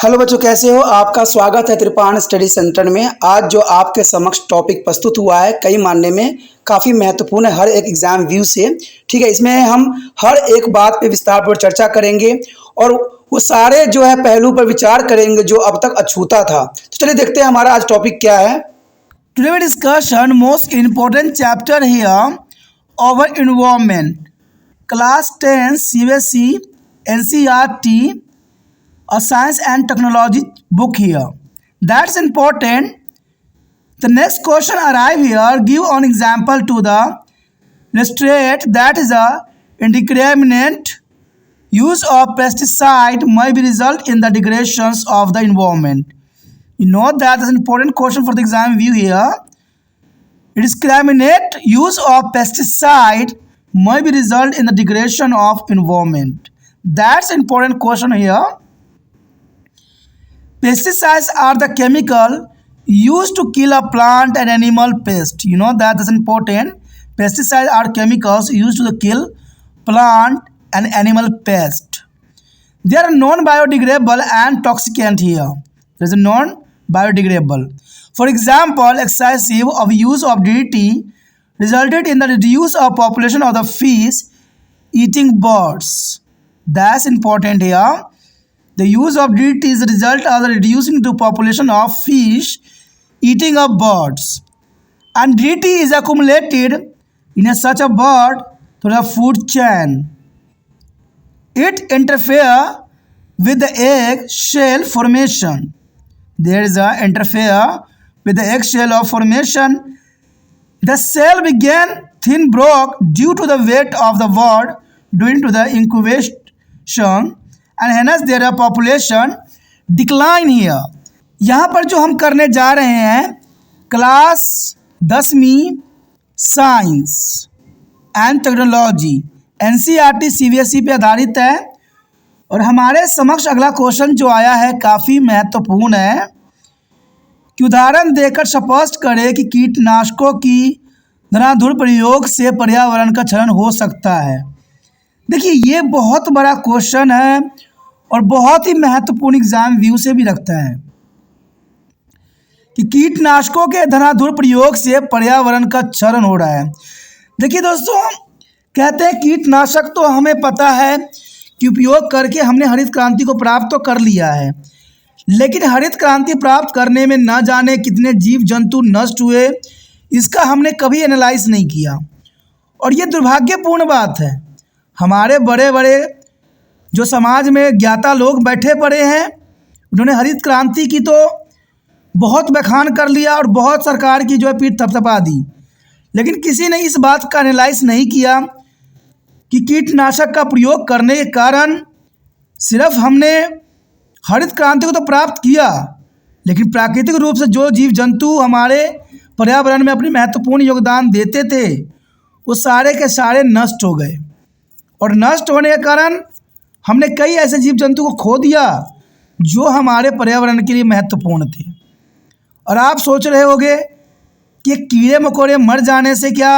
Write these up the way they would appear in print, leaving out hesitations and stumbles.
Hello बच्चों, कैसे हो? आपका स्वागत है कृपाण स्टडी सेंटर में। आज जो आपके समक्ष टॉपिक प्रस्तुत हुआ है कई मानने में काफ़ी महत्वपूर्ण है हर एक एग्जाम व्यू से। ठीक है, इसमें हम हर एक बात पे विस्तार पर चर्चा करेंगे और वो सारे जो है पहलू पर विचार करेंगे जो अब तक अछूता था। तो चलिए देखते हैं हमारा आज टॉपिक क्या है। Today we discussion most important chapter here over environment, class 10 CBSE NCERT, a science and technology book here. That's important. The next question arrive here. Give an example to the illustrate that is a indiscriminate use of pesticide may be result in the degradations of the environment. You know that is an important question for the exam view here. Indiscriminate use of pesticide may be result in the degradation of environment. That's an important question here. Pesticides are the chemical used to kill a plant and animal pest. You know that is important. Pesticides are chemicals used to kill plant and animal pest. They are non-biodegradable and toxicant here. There is a non-biodegradable. For example, excessive of use of DDT resulted in the reduce of population of the fish eating birds. That's important here. The use of DDT is the result of the reducing the population of fish eating of birds. And DDT is accumulated in such a bird through the food chain. It interferes with the egg shell formation. There is a interfere with the egg shell of formation. The cell began thin broke due to the weight of the bird during to the incubation. And hence there are population decline here. यहाँ पर जो हम करने जा रहे हैं class 10वीं science and technology NCERT CBSE पे आधारित है। और हमारे समक्ष अगला क्वेश्चन जो आया है काफ़ी महत्वपूर्ण है कि उदाहरण देकर स्पष्ट करे कि कीटनाशकों की धनाधुर प्रयोग से पर्यावरण का क्षरण हो सकता है। देखिए, ये बहुत बड़ा क्वेश्चन है और बहुत ही महत्वपूर्ण एग्जाम व्यू से भी रखता है कि कीटनाशकों के धनाधुर प्रयोग से पर्यावरण का क्षरण हो रहा है। देखिए दोस्तों, कहते हैं कीटनाशक तो हमें पता है कि उपयोग करके हमने हरित क्रांति को प्राप्त तो कर लिया है, लेकिन हरित क्रांति प्राप्त करने में न जाने कितने जीव जंतु नष्ट हुए, इसका हमने कभी एनालाइज नहीं किया। और ये दुर्भाग्यपूर्ण बात है। हमारे बड़े बड़े जो समाज में ज्ञाता लोग बैठे पड़े हैं, उन्होंने हरित क्रांति की तो बहुत बखान कर लिया और बहुत सरकार की जो है पीठ थपथपा दी, लेकिन किसी ने इस बात का एनालाइज नहीं किया कि कीटनाशक का प्रयोग करने के कारण सिर्फ हमने हरित क्रांति को तो प्राप्त किया, लेकिन प्राकृतिक रूप से जो जीव जंतु हमारे पर्यावरण में अपनी महत्वपूर्ण योगदान देते थे वो सारे के सारे नष्ट हो गए। और नष्ट होने के कारण हमने कई ऐसे जीव जंतु को खो दिया जो हमारे पर्यावरण के लिए महत्वपूर्ण थे। और आप सोच रहे होंगे कि कीड़े मकोड़े मर जाने से क्या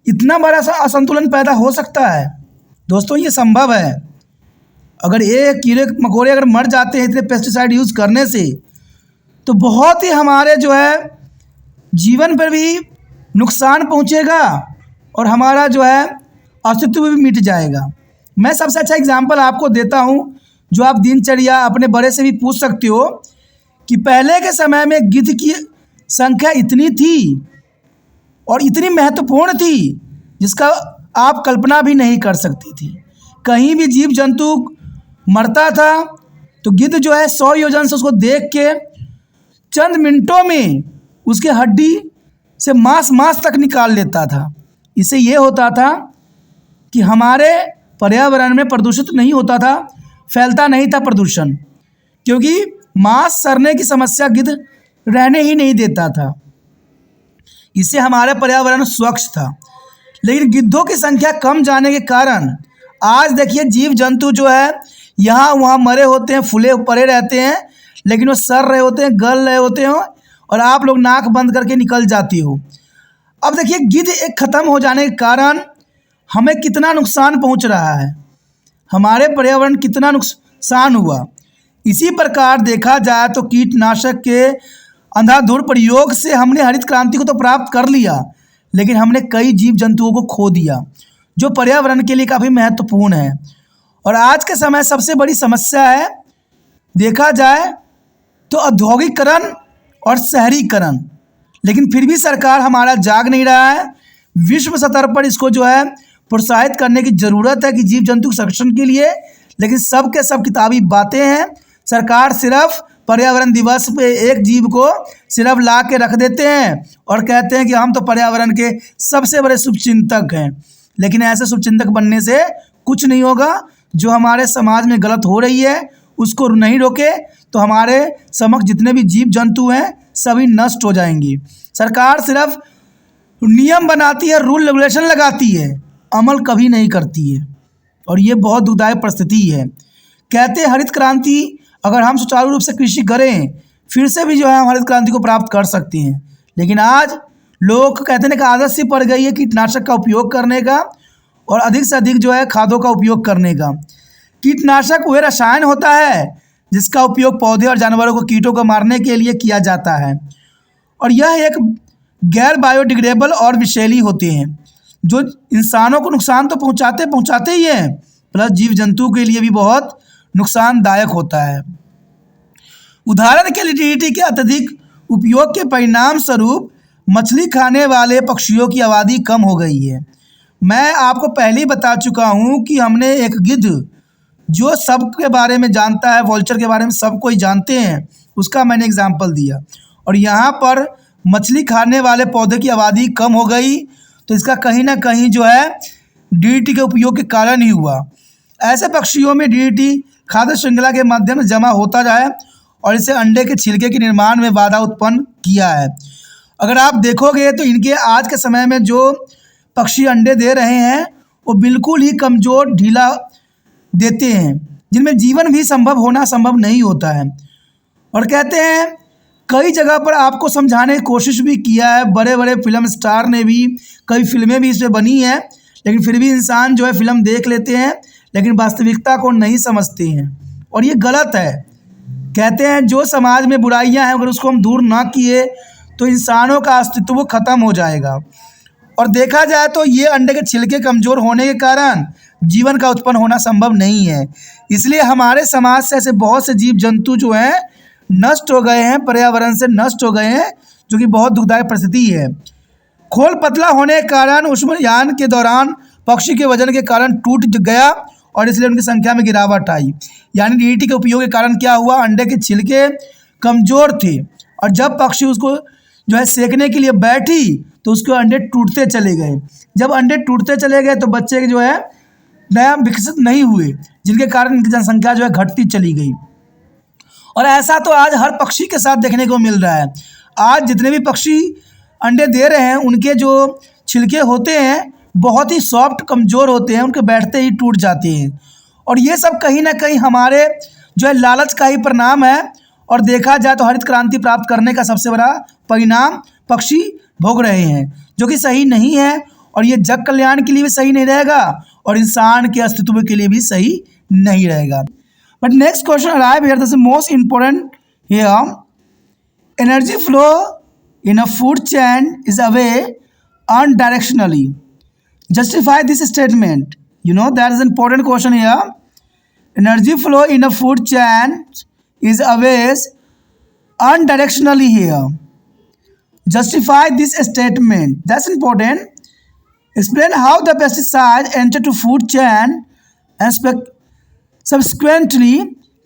इतना बड़ा सा असंतुलन पैदा हो सकता है? दोस्तों, ये संभव है। अगर ये कीड़े मकोड़े अगर मर जाते हैं इतने पेस्टिसाइड यूज़ करने से, तो बहुत ही हमारे जो है जीवन पर भी नुकसान पहुँचेगा और हमारा जो है अस्तित्व भी मिट जाएगा। मैं सबसे अच्छा एग्जाम्पल आपको देता हूँ जो आप दिनचर्या अपने बड़े से भी पूछ सकते हो कि पहले के समय में गिद्ध की संख्या इतनी थी और इतनी महत्वपूर्ण थी जिसका आप कल्पना भी नहीं कर सकती थी। कहीं भी जीव जंतु मरता था तो गिद्ध जो है 100 योजन से उसको देख के चंद मिनटों में उसके हड्डी से मांस तक निकाल लेता था। इससे ये होता था कि हमारे पर्यावरण में प्रदूषित नहीं होता था, फैलता नहीं था प्रदूषण, क्योंकि मांस सड़ने की समस्या गिद्ध रहने ही नहीं देता था। इससे हमारा पर्यावरण स्वच्छ था। लेकिन गिद्धों की संख्या कम जाने के कारण आज देखिए जीव जंतु जो है यहाँ वहाँ मरे होते हैं, फूले पड़े रहते हैं, लेकिन वो सड़ रहे होते हैं, गल रहे होते हैं और आप लोग नाक बंद करके निकल जाती हो। अब देखिए गिद्ध एक ख़त्म हो जाने के कारण हमें कितना नुकसान पहुंच रहा है, हमारे पर्यावरण कितना नुकसान हुआ। इसी प्रकार देखा जाए तो कीटनाशक के अंधाधुंध प्रयोग से हमने हरित क्रांति को तो प्राप्त कर लिया, लेकिन हमने कई जीव जंतुओं को खो दिया जो पर्यावरण के लिए काफ़ी महत्वपूर्ण है। और आज के समय सबसे बड़ी समस्या है देखा जाए तो औद्योगिकरण और शहरीकरण, लेकिन फिर भी सरकार हमारा जाग नहीं रहा है। विश्व स्तर पर इसको जो है प्रोत्साहित करने की ज़रूरत है कि जीव जंतु संरक्षण के लिए, लेकिन सब के सब किताबी बातें हैं। सरकार सिर्फ पर्यावरण दिवस पे एक जीव को सिर्फ ला के रख देते हैं और कहते हैं कि हम तो पर्यावरण के सबसे बड़े शुभचिंतक हैं, लेकिन ऐसे शुभचिंतक बनने से कुछ नहीं होगा। जो हमारे समाज में गलत हो रही है उसको नहीं रोके तो हमारे समक्ष जितने भी जीव जंतु हैं सभी नष्ट हो जाएंगी। सरकार सिर्फ नियम बनाती है, रूल रेगुलेशन लगाती है, अमल कभी नहीं करती है, और ये बहुत दुखदायक परिस्थिति है। कहते हैं हरित क्रांति अगर हम सुचारू रूप से कृषि करें फिर से भी जो है हम हरित क्रांति को प्राप्त कर सकते हैं, लेकिन आज लोग कहते हैं कि आदत सी पड़ गई है कीटनाशक का उपयोग करने का और अधिक से अधिक जो है खादों का उपयोग करने का। कीटनाशक वह रसायन होता है जिसका उपयोग पौधे और जानवरों को कीटों को मारने के लिए किया जाता है, और यह एक गैर बायोडिग्रेडेबल और विषैली होते हैं जो इंसानों को नुकसान तो पहुंचाते ही हैं, प्लस जीव जंतु के लिए भी बहुत नुकसानदायक होता है। उदाहरण के लिए डीडीटी के अत्यधिक उपयोग के परिणाम स्वरूप मछली खाने वाले पक्षियों की आबादी कम हो गई है। मैं आपको पहले ही बता चुका हूँ कि हमने एक गिद्ध जो सब के बारे में जानता है, वॉल्चर के बारे में सब कोई जानते हैं, उसका मैंने एग्जाम्पल दिया, और यहाँ पर मछली खाने वाले पौधे की आबादी कम हो गई, तो इसका कहीं ना कहीं जो है डीडीटी के उपयोग के कारण ही हुआ। ऐसे पक्षियों में डीडीटी खाद्य श्रृंखला के माध्यम से जमा होता जाए और इसे अंडे के छिलके के निर्माण में बाधा उत्पन्न किया है। अगर आप देखोगे तो इनके आज के समय में जो पक्षी अंडे दे रहे हैं वो बिल्कुल ही कमज़ोर ढीला देते हैं, जिनमें जीवन भी संभव नहीं होता है। और कहते हैं कई जगह पर आपको समझाने की कोशिश भी किया है, बड़े बड़े फिल्म स्टार ने भी, कई फिल्में भी इसमें बनी हैं, लेकिन फिर भी इंसान जो है फिल्म देख लेते हैं लेकिन वास्तविकता को नहीं समझते हैं, और ये गलत है। कहते हैं जो समाज में बुराइयां हैं अगर उसको हम दूर ना किए तो इंसानों का अस्तित्व खत्म हो जाएगा। और देखा जाए तो ये अंडे के छिलके कमज़ोर होने के कारण जीवन का उत्पन्न होना संभव नहीं है, इसलिए हमारे समाज से ऐसे बहुत से जीव जंतु जो हैं नष्ट हो गए हैं, पर्यावरण से नष्ट हो गए हैं, जो कि बहुत दुखदायक परिस्थिति है। खोल पतला होने के कारण ऊष्मयान के दौरान पक्षी के वजन के कारण टूट गया और इसलिए उनकी संख्या में गिरावट आई। यानी डीडीटी के उपयोग के कारण क्या हुआ, अंडे के छिलके कमज़ोर थे और जब पक्षी उसको जो है सेकने के लिए बैठी तो उसके अंडे टूटते चले गए। जब अंडे टूटते चले गए तो बच्चे जो है नया विकसित नहीं हुए, जिनके कारण इनकी जनसंख्या जो है घटती चली गई। और ऐसा तो आज हर पक्षी के साथ देखने को मिल रहा है। आज जितने भी पक्षी अंडे दे रहे हैं उनके जो छिलके होते हैं बहुत ही सॉफ्ट कमज़ोर होते हैं, उनके बैठते ही टूट जाते हैं। और ये सब कहीं ना कहीं हमारे जो है लालच का ही परिणाम है, और देखा जाए तो हरित क्रांति प्राप्त करने का सबसे बड़ा परिणाम पक्षी भोग रहे हैं, जो कि सही नहीं है, और ये जग कल्याण के लिए भी सही नहीं रहेगा और इंसान के अस्तित्व के लिए भी सही नहीं रहेगा। But next question arrive here, this is most important here. Energy flow in a food chain is away undirectionally. Justify this statement. You know that is an important question here. Energy flow in a food chain is always unidirectionally here. Justify this statement. That's important. Explain how the pesticide enter to food chain and subsequently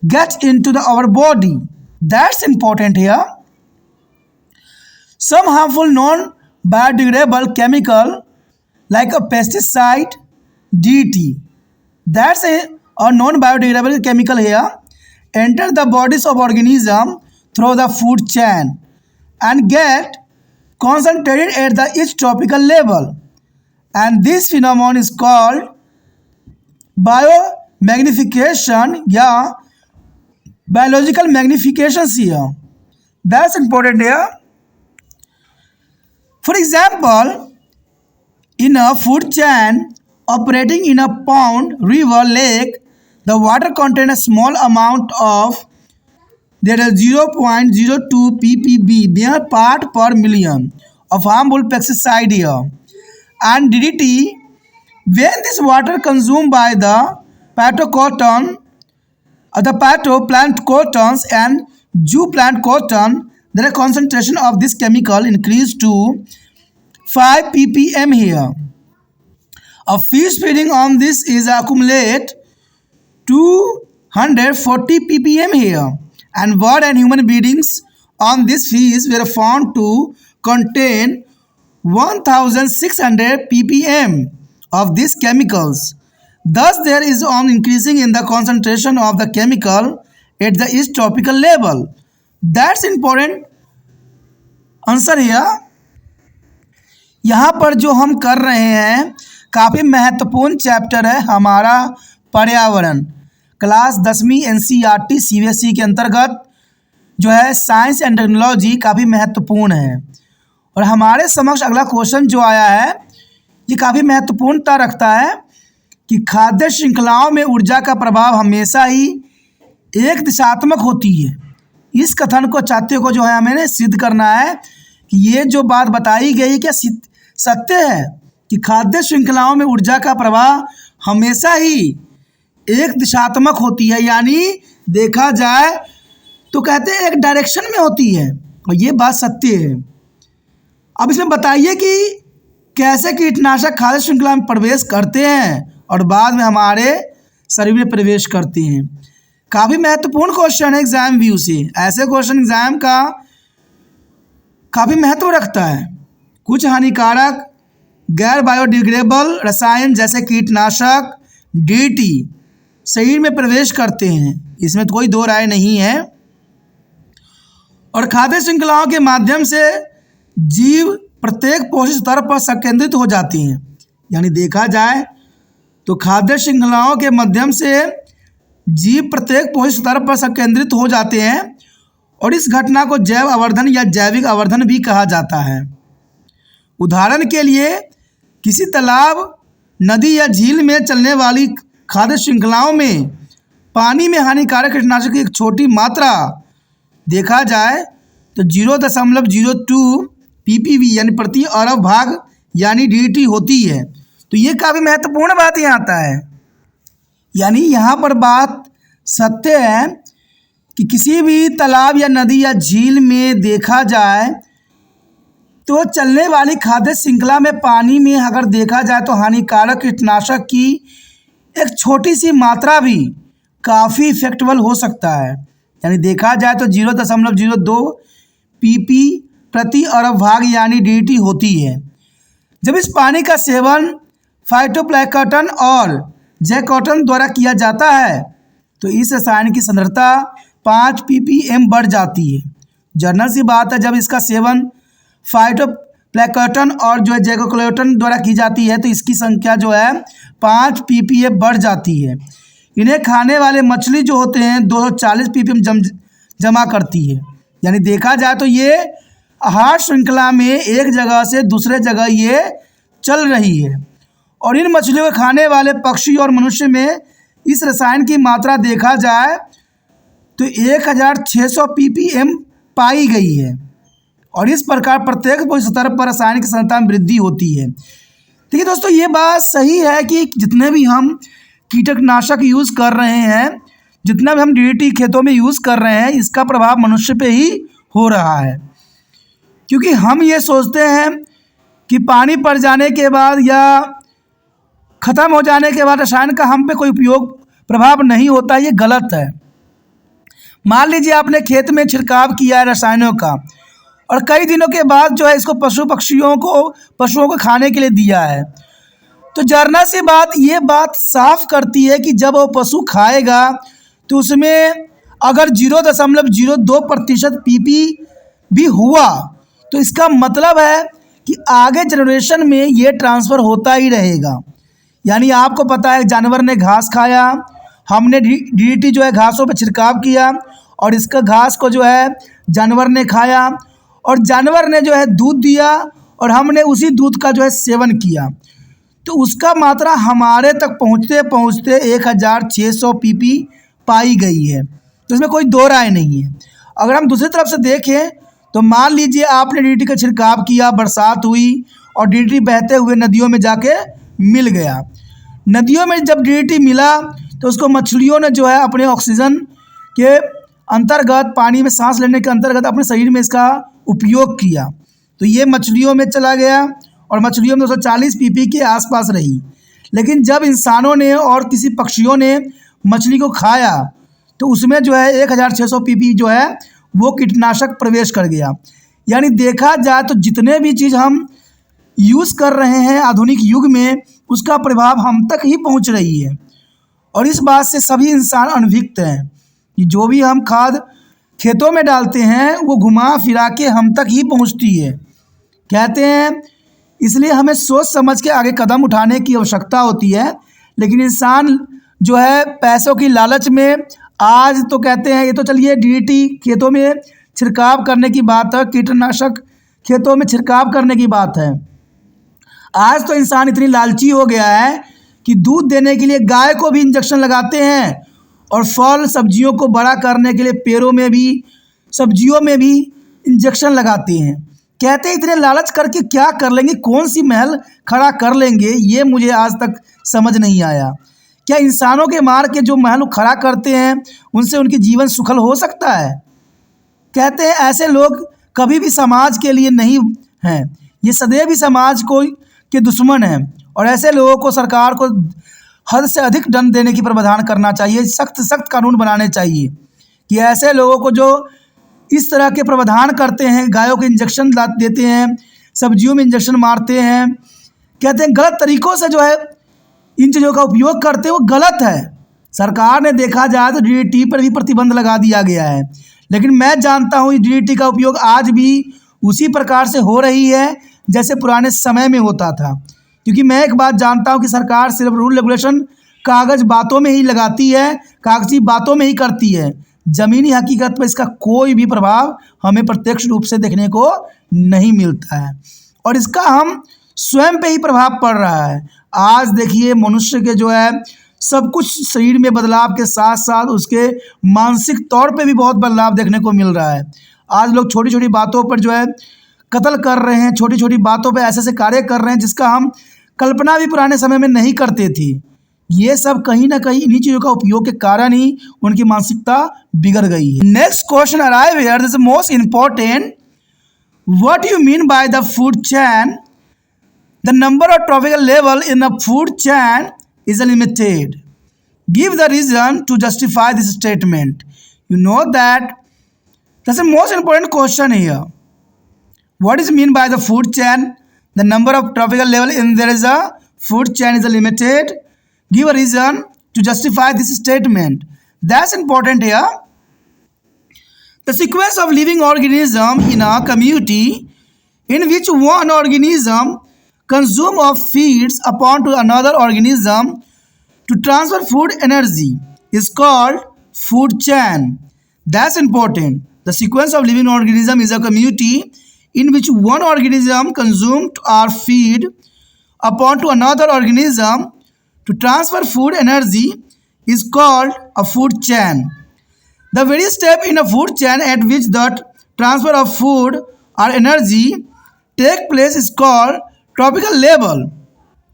get into our body. That's important here. Some harmful non-biodegradable chemical like a pesticide, DDT, that's a non-biodegradable chemical here, enter the bodies of organism through the food chain and get concentrated at the each tropical level, and this phenomenon is called biomagnification या biological magnification here. That's important here. For example, in a food chain operating in a pond, river, lake, the water contains a small amount of there is 0.02 ppb bare part per million of harmful pesticide here. And DDT, when this water consumed by the phytoplankton, the phytoplankton and zooplankton, the concentration of this chemical increased to 5 ppm here. A fish feeding on this is accumulate 240 ppm here, and bird and human feedings on this fish were found to contain 1600 ppm of these chemicals. Thus, there is an increasing in the concentration of the chemical at the each tropical level. That's important answer यहाँ पर जो हम कर रहे हैं काफ़ी महत्वपूर्ण chapter है हमारा पर्यावरण। क्लास 10वीं NCERT CBSE के अंतर्गत जो है साइंस एंड टेक्नोलॉजी काफ़ी महत्वपूर्ण है। और हमारे समक्ष अगला क्वेश्चन जो आया है ये काफ़ी महत्वपूर्णता रखता है कि खाद्य श्रृंखलाओं में ऊर्जा का प्रभाव हमेशा ही एक दिशात्मक होती है। इस कथन को चाहते को जो है हमें सिद्ध करना है कि ये जो बात बताई गई क्या सत्य है कि खाद्य श्रृंखलाओं में ऊर्जा का प्रवाह हमेशा ही एक दिशात्मक होती है, यानी देखा जाए तो कहते हैं एक डायरेक्शन में होती है, और ये बात सत्य है। अब इसमें बताइए कि कैसे कीटनाशक खाद्य श्रृंखला में प्रवेश करते हैं और बाद में हमारे शरीर में प्रवेश करते हैं। काफ़ी महत्वपूर्ण क्वेश्चन है एग्जाम व्यू से। ऐसे क्वेश्चन एग्जाम का काफ़ी महत्व रखता है। कुछ हानिकारक गैर बायोडिग्रेडेबल रसायन जैसे कीटनाशक DDT शरीर में प्रवेश करते हैं, इसमें कोई दो राय नहीं है। और खाद्य श्रृंखलाओं के माध्यम से जीव प्रत्येक पोषक स्तर पर संकेंद्रित हो जाती हैं, यानी देखा जाए तो खाद्य श्रृंखलाओं के माध्यम से जीव प्रत्येक पोषक स्तर पर संकेंद्रित हो जाते हैं, और इस घटना को जैव आवर्धन या जैविक आवर्धन भी कहा जाता है। उदाहरण के लिए किसी तालाब, नदी या झील में चलने वाली खाद्य श्रृंखलाओं में पानी में हानिकारक कीटनाशक की एक छोटी मात्रा देखा जाए तो 0.02 ppb यानी प्रति अरब भाग यानी DDT होती है। तो ये काफ़ी महत्वपूर्ण बात यहाँ आता है, यानी यहाँ पर बात सत्य है कि किसी भी तालाब या नदी या झील में देखा जाए तो चलने वाली खाद्य श्रृंखला में पानी में अगर देखा जाए तो हानिकारक कीटनाशक की एक छोटी सी मात्रा भी काफ़ी इफेक्टिवल हो सकता है, यानी देखा जाए तो 0.02 pp प्रति अरब भाग यानी DDT होती है। जब इस पानी का सेवन फाइटोप्लैंक्टन और जैकोटन द्वारा किया जाता है तो इस रसायन की सांद्रता 5 ppm बढ़ जाती है। जनरल सी बात है, जब इसका सेवन फाइटोप्लैंक्टन और जो है जैकोटन द्वारा की जाती है तो इसकी संख्या जो है 5 ppm बढ़ जाती है। इन्हें खाने वाले मछली जो होते हैं 240 ppm जमा करती है, यानी देखा जाए तो ये आहार श्रृंखला में एक जगह से दूसरे जगह ये चल रही है। और इन मछलियों को खाने वाले पक्षी और मनुष्य में इस रसायन की मात्रा देखा जाए तो 1600 ppm पाई गई है, और इस प्रकार प्रत्येक स्तर पर रासायनिक सांद्रता में वृद्धि होती है। देखिए दोस्तों, ये बात सही है कि जितने भी हम कीटनाशक यूज़ कर रहे हैं, जितना भी हम DDT खेतों में यूज़ कर रहे हैं, इसका प्रभाव मनुष्य पे ही हो रहा है। क्योंकि हम ये सोचते हैं कि पानी पड़ जाने के बाद या ख़त्म हो जाने के बाद रसायन का हम पे कोई उपयोग प्रभाव नहीं होता, ये गलत है। मान लीजिए आपने खेत में छिड़काव किया है रसायनों का, और कई दिनों के बाद जो है इसको पशुओं को खाने के लिए दिया है, तो जरना सी बात ये बात साफ करती है कि जब वो पशु खाएगा तो उसमें अगर 0.02% pp भी हुआ तो इसका मतलब है कि आगे जनरेशन में ये ट्रांसफ़र होता ही रहेगा। यानी आपको पता है जानवर ने घास खाया, हमने DDT जो है घासों पर छिड़काव किया, और इसका घास को जो है जानवर ने खाया, और जानवर ने जो है दूध दिया और हमने उसी दूध का जो है सेवन किया, तो उसका मात्रा हमारे तक पहुँचते पहुँचते 1600 pp पाई गई है। तो इसमें कोई दो राय नहीं है। अगर हम दूसरी तरफ से देखें तो मान लीजिए आपने डीडीटी का छिड़काव किया, बरसात हुई और डीडीटी बहते हुए नदियों में जाके मिल गया। नदियों में जब डीडीटी मिला तो उसको मछलियों ने जो है अपने ऑक्सीजन के अंतर्गत, पानी में सांस लेने के अंतर्गत अपने शरीर में इसका उपयोग किया। तो ये मछलियों में चला गया और मछलियों में 240 पीपी के आसपास रही। लेकिन जब इंसानों ने और किसी पक्षियों ने मछली को खाया तो उसमें जो है 1600 पीपी जो है वो कीटनाशक प्रवेश कर गया। यानी देखा जाए तो जितने भी चीज़ हम यूज़ कर रहे हैं आधुनिक युग में, उसका प्रभाव हम तक ही पहुंच रही है। और इस बात से सभी इंसान अनभिज्ञ हैं कि जो भी हम खाद खेतों में डालते हैं वो घुमा फिरा के हम तक ही पहुंचती है। कहते हैं इसलिए हमें सोच समझ के आगे कदम उठाने की आवश्यकता होती है। लेकिन इंसान जो है पैसों की लालच में आज तो कहते हैं, ये तो चलिए डीडीटी खेतों में छिड़काव करने की बात है, कीटनाशक खेतों में छिड़काव करने की बात है। आज तो इंसान इतनी लालची हो गया है कि दूध देने के लिए गाय को भी इंजेक्शन लगाते हैं और फल सब्जियों को बड़ा करने के लिए पेड़ों में भी, सब्जियों में भी इंजेक्शन लगाते हैं। कहते हैं इतने लालच करके क्या कर लेंगे, कौन सी महल खड़ा कर लेंगे, ये मुझे आज तक समझ नहीं आया। क्या इंसानों के मार के जो महल खड़ा करते हैं उनसे उनके जीवन सुखल हो सकता है? कहते हैं ऐसे लोग कभी भी समाज के लिए नहीं हैं, ये सदैव ही समाज को के दुश्मन हैं। और ऐसे लोगों को सरकार को हद से अधिक दंड देने की प्रावधान करना चाहिए, सख्त सख्त कानून बनाने चाहिए कि ऐसे लोगों को जो इस तरह के प्रावधान करते हैं, गायों को इंजेक्शन देते हैं, सब्जियों में इंजेक्शन मारते हैं, कहते हैं गलत तरीक़ों से जो है इन चीज़ों का उपयोग करते हैं, वो गलत है। सरकार ने देखा जाए तो डीडीटी पर भी प्रतिबंध लगा दिया गया है। लेकिन मैं जानता हूँ डीडीटी का उपयोग आज भी उसी प्रकार से हो रही है जैसे पुराने समय में होता था। क्योंकि मैं एक बात जानता हूँ कि सरकार सिर्फ रूल रेगुलेशन कागज़ बातों में ही लगाती है, कागजी बातों में ही करती है। ज़मीनी हकीकत पर इसका कोई भी प्रभाव हमें प्रत्यक्ष रूप से देखने को नहीं मिलता है और इसका हम स्वयं पे ही प्रभाव पड़ रहा है। आज देखिए मनुष्य के जो है सब कुछ शरीर में बदलाव के साथ साथ उसके मानसिक तौर पे भी बहुत बदलाव देखने को मिल रहा है। आज लोग छोटी छोटी बातों पर जो है कत्ल कर रहे हैं, छोटी छोटी बातों पे ऐसे ऐसे कार्य कर रहे हैं जिसका हम कल्पना भी पुराने समय में नहीं करते थे। ये सब कहीं ना कहीं इन्हीं चीज़ों का उपयोग के कारण ही उनकी मानसिकता बिगड़ गई है। Next question arrive here, this is most important. What you mean by the food chain? The number of tropical level in the food chain is limited. Give the reason to justify this statement. You know that that's the most important question here. What is mean by the food chain? The number of tropical level in there is a food chain is limited. Give a reason to justify this statement. That's important here. The sequence of living organism in a community in which one organism consume of feeds upon to another organism to transfer food energy is called food chain. That's important. The sequence of living organism is a community in which one organism consume or feed upon to another organism to transfer food energy is called a food chain. The very step in a food chain at which the transfer of food or energy take place is called tropical level.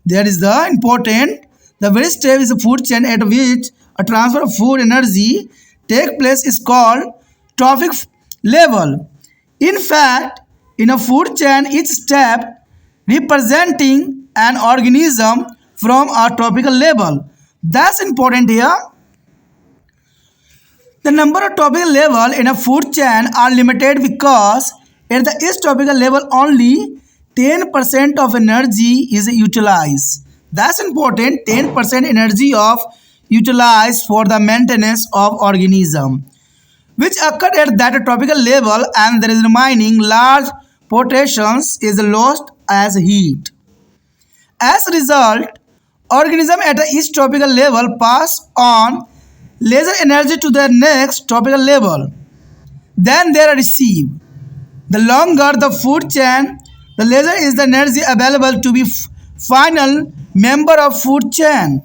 That is the important. The very step is a food chain at which a transfer of food energy take place is called trophic level. In fact, in a food chain, each step representing an organism from a tropical level. That's important here. The number of tropical level in a food chain are limited because at the each tropical level only 10% of energy is utilized. That's important. 10% energy of utilized for the maintenance of organism, which occurred at that tropical level, and there is remaining large portions is lost as heat. As a result, organism at each tropical level pass on lesser energy to the next tropical level than they receive. The longer the food chain, the lesser is the energy available to be final member of food chain.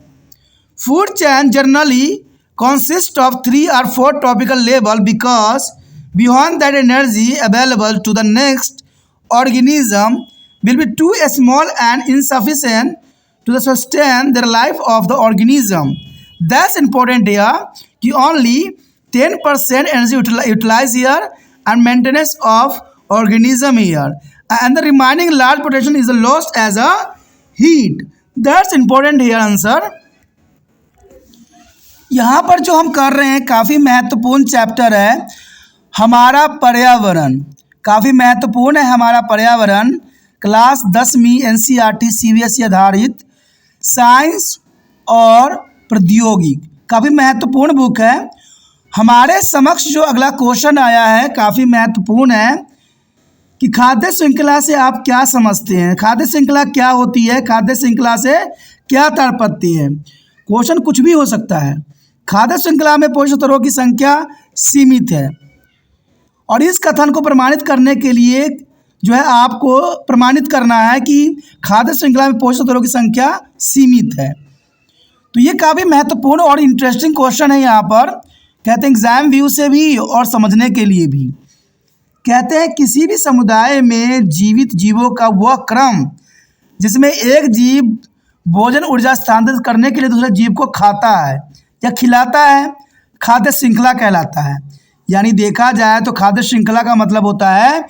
Food chain generally consists of 3 or 4 tropical level because Beyond that, energy available to the next organism will be too small and insufficient to sustain the life of the organism. That's important here कि only 10% energy utilized here and maintenance of organism here, and the remaining large potential is lost as a heat. That's important here answer. यहाँ पर जो हम कर रहे हैं काफ़ी महत्वपूर्ण चैप्टर है हमारा पर्यावरण, काफ़ी महत्वपूर्ण है हमारा पर्यावरण। क्लास 10वीं NCERT CBSE आधारित साइंस और प्रौद्योगिकी काफ़ी महत्वपूर्ण बुक है। हमारे समक्ष जो अगला क्वेश्चन आया है काफ़ी महत्वपूर्ण है कि खाद्य श्रृंखला से आप क्या समझते हैं, खाद्य श्रृंखला क्या होती है, खाद्य श्रृंखला से क्या तात्पर्य है। क्वेश्चन कुछ भी हो सकता है। खाद्य श्रृंखला में पोषक तत्वों की संख्या सीमित है और इस कथन को प्रमाणित करने के लिए जो है आपको प्रमाणित करना है कि खाद्य श्रृंखला में पोषक तत्वों की संख्या सीमित है। तो ये काफ़ी महत्वपूर्ण और इंटरेस्टिंग क्वेश्चन है। यहाँ पर कहते हैं एग्जाम व्यू से भी और समझने के लिए भी। कहते हैं किसी भी समुदाय में जीवित जीवों का वह क्रम जिसमें एक जीव भोजन ऊर्जा स्थानांतरित करने के लिए दूसरे जीव को खाता है या खिलाता है, खाद्य श्रृंखला कहलाता है। यानी देखा जाए तो खाद्य श्रृंखला का मतलब होता है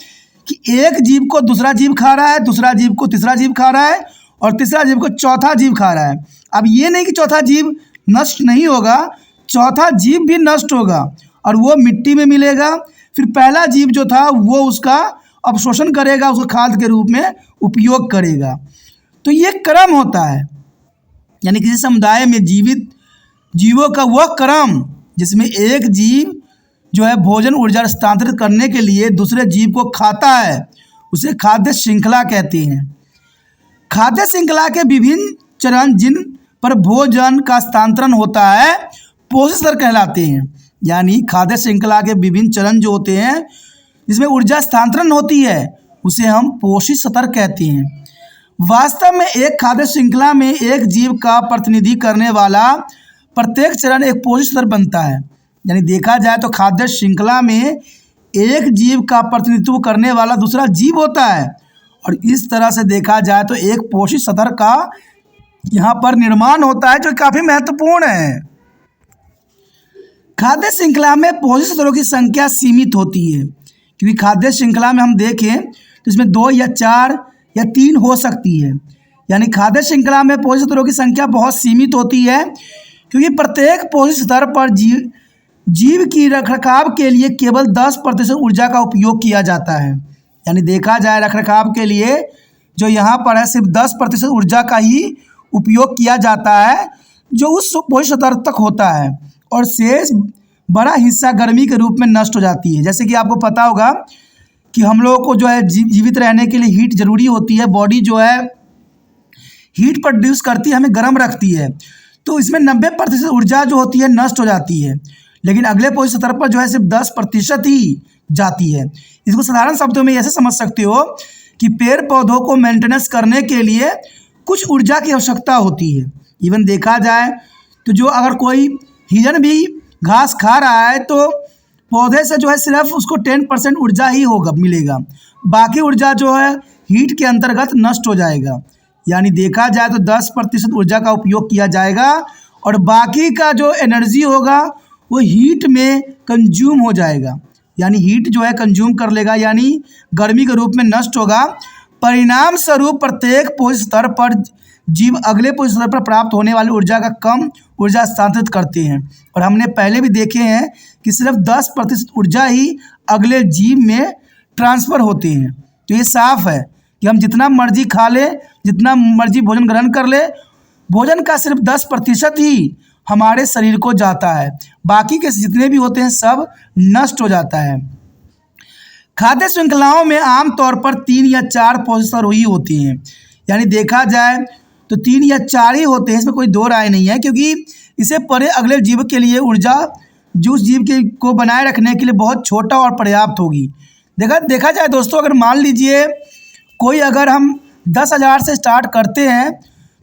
कि एक जीव को दूसरा जीव खा रहा है, दूसरा जीव को तीसरा जीव खा रहा है और तीसरा जीव को चौथा जीव खा रहा है। अब ये नहीं कि चौथा जीव नष्ट नहीं होगा, चौथा जीव भी नष्ट होगा और वो मिट्टी में मिलेगा। फिर पहला जीव जो था वो उसका अवशोषण करेगा, उसको खाद के रूप में उपयोग करेगा। तो ये क्रम होता है, यानी किसी समुदाय में जीवित जीवों का वह क्रम जिसमें एक जीव जो है भोजन ऊर्जा स्थानांतरित करने के लिए दूसरे जीव को खाता है उसे खाद्य श्रृंखला कहते हैं। खाद्य श्रृंखला के विभिन्न चरण जिन पर भोजन का स्थानांतरण होता है पोषक स्तर कहलाते हैं। यानी खाद्य श्रृंखला के विभिन्न चरण जो होते हैं जिसमें ऊर्जा स्थानांतरण होती है उसे हम पोषक स्तर कहते हैं। वास्तव में एक खाद्य श्रृंखला में एक जीव का प्रतिनिधि करने वाला प्रत्येक चरण एक पोषक स्तर बनता है। यानी देखा जाए तो खाद्य श्रृंखला में एक जीव का प्रतिनिधित्व करने वाला दूसरा जीव होता है और इस तरह से देखा जाए तो एक पोषक स्तर का यहाँ पर निर्माण होता है जो काफ़ी महत्वपूर्ण है। खाद्य श्रृंखला में पोषक स्तरों की संख्या सीमित होती है क्योंकि खाद्य श्रृंखला में हम देखें तो इसमें 2 या 4 या 3 हो सकती है। यानी खाद्य श्रृंखला में पोषक स्तरों की संख्या बहुत सीमित होती है क्योंकि प्रत्येक पोषक स्तर पर जीव की रखरखाव के लिए केवल 10% ऊर्जा का उपयोग किया जाता है। यानी देखा जाए रखरखाव के लिए जो यहाँ पर है सिर्फ 10% ऊर्जा का ही उपयोग किया जाता है जो उस पोषक स्तर तक होता है और शेष बड़ा हिस्सा गर्मी के रूप में नष्ट हो जाती है। जैसे कि आपको पता होगा कि हम लोगों को जो है जीवित रहने के लिए हीट ज़रूरी होती है। बॉडी जो है हीट प्रोड्यूस करती है, हमें गर्म रखती है। तो इसमें 90% ऊर्जा जो होती है नष्ट हो जाती है, लेकिन अगले पोषक स्तर पर जो है सिर्फ 10% ही जाती है। इसको साधारण शब्दों में ऐसे समझ सकते हो कि पेड़ पौधों को मेंटेनेंस करने के लिए कुछ ऊर्जा की आवश्यकता होती है। इवन देखा जाए तो जो अगर कोई हिरन भी घास खा रहा है तो पौधे से जो है सिर्फ उसको 10% ऊर्जा ही होगा मिलेगा, बाकी ऊर्जा जो है हीट के अंतर्गत नष्ट हो जाएगा। यानी देखा जाए तो 10% ऊर्जा का उपयोग किया जाएगा और बाकी का जो एनर्जी होगा वो हीट में कंज्यूम हो जाएगा। यानी हीट जो है कंज्यूम कर लेगा, यानी गर्मी के रूप में नष्ट होगा। परिणाम स्वरूप प्रत्येक पोषक स्तर पर जीव अगले पोषक स्तर पर प्राप्त होने वाली ऊर्जा का कम ऊर्जा स्थानांतरित करते हैं और हमने पहले भी देखे हैं कि सिर्फ 10% ऊर्जा ही अगले जीव में ट्रांसफ़र होते हैं। तो ये साफ है कि हम जितना मर्जी खा ले, जितना मर्जी भोजन ग्रहण कर ले, भोजन का सिर्फ 10% ही हमारे शरीर को जाता है, बाकी के जितने भी होते हैं सब नष्ट हो जाता है। खाद्य श्रृंखलाओं में आमतौर पर 3 या 4 पोषक स्तर ही होते हैं। यानी देखा जाए तो 3 या 4 ही होते हैं, इसमें कोई दो राय नहीं है, क्योंकि इसे परे अगले जीव के लिए ऊर्जा जो उस जीव के को बनाए रखने के लिए बहुत छोटा और पर्याप्त होगी। देखा जाए दोस्तों, अगर मान लीजिए कोई अगर हम 10,000 से स्टार्ट करते हैं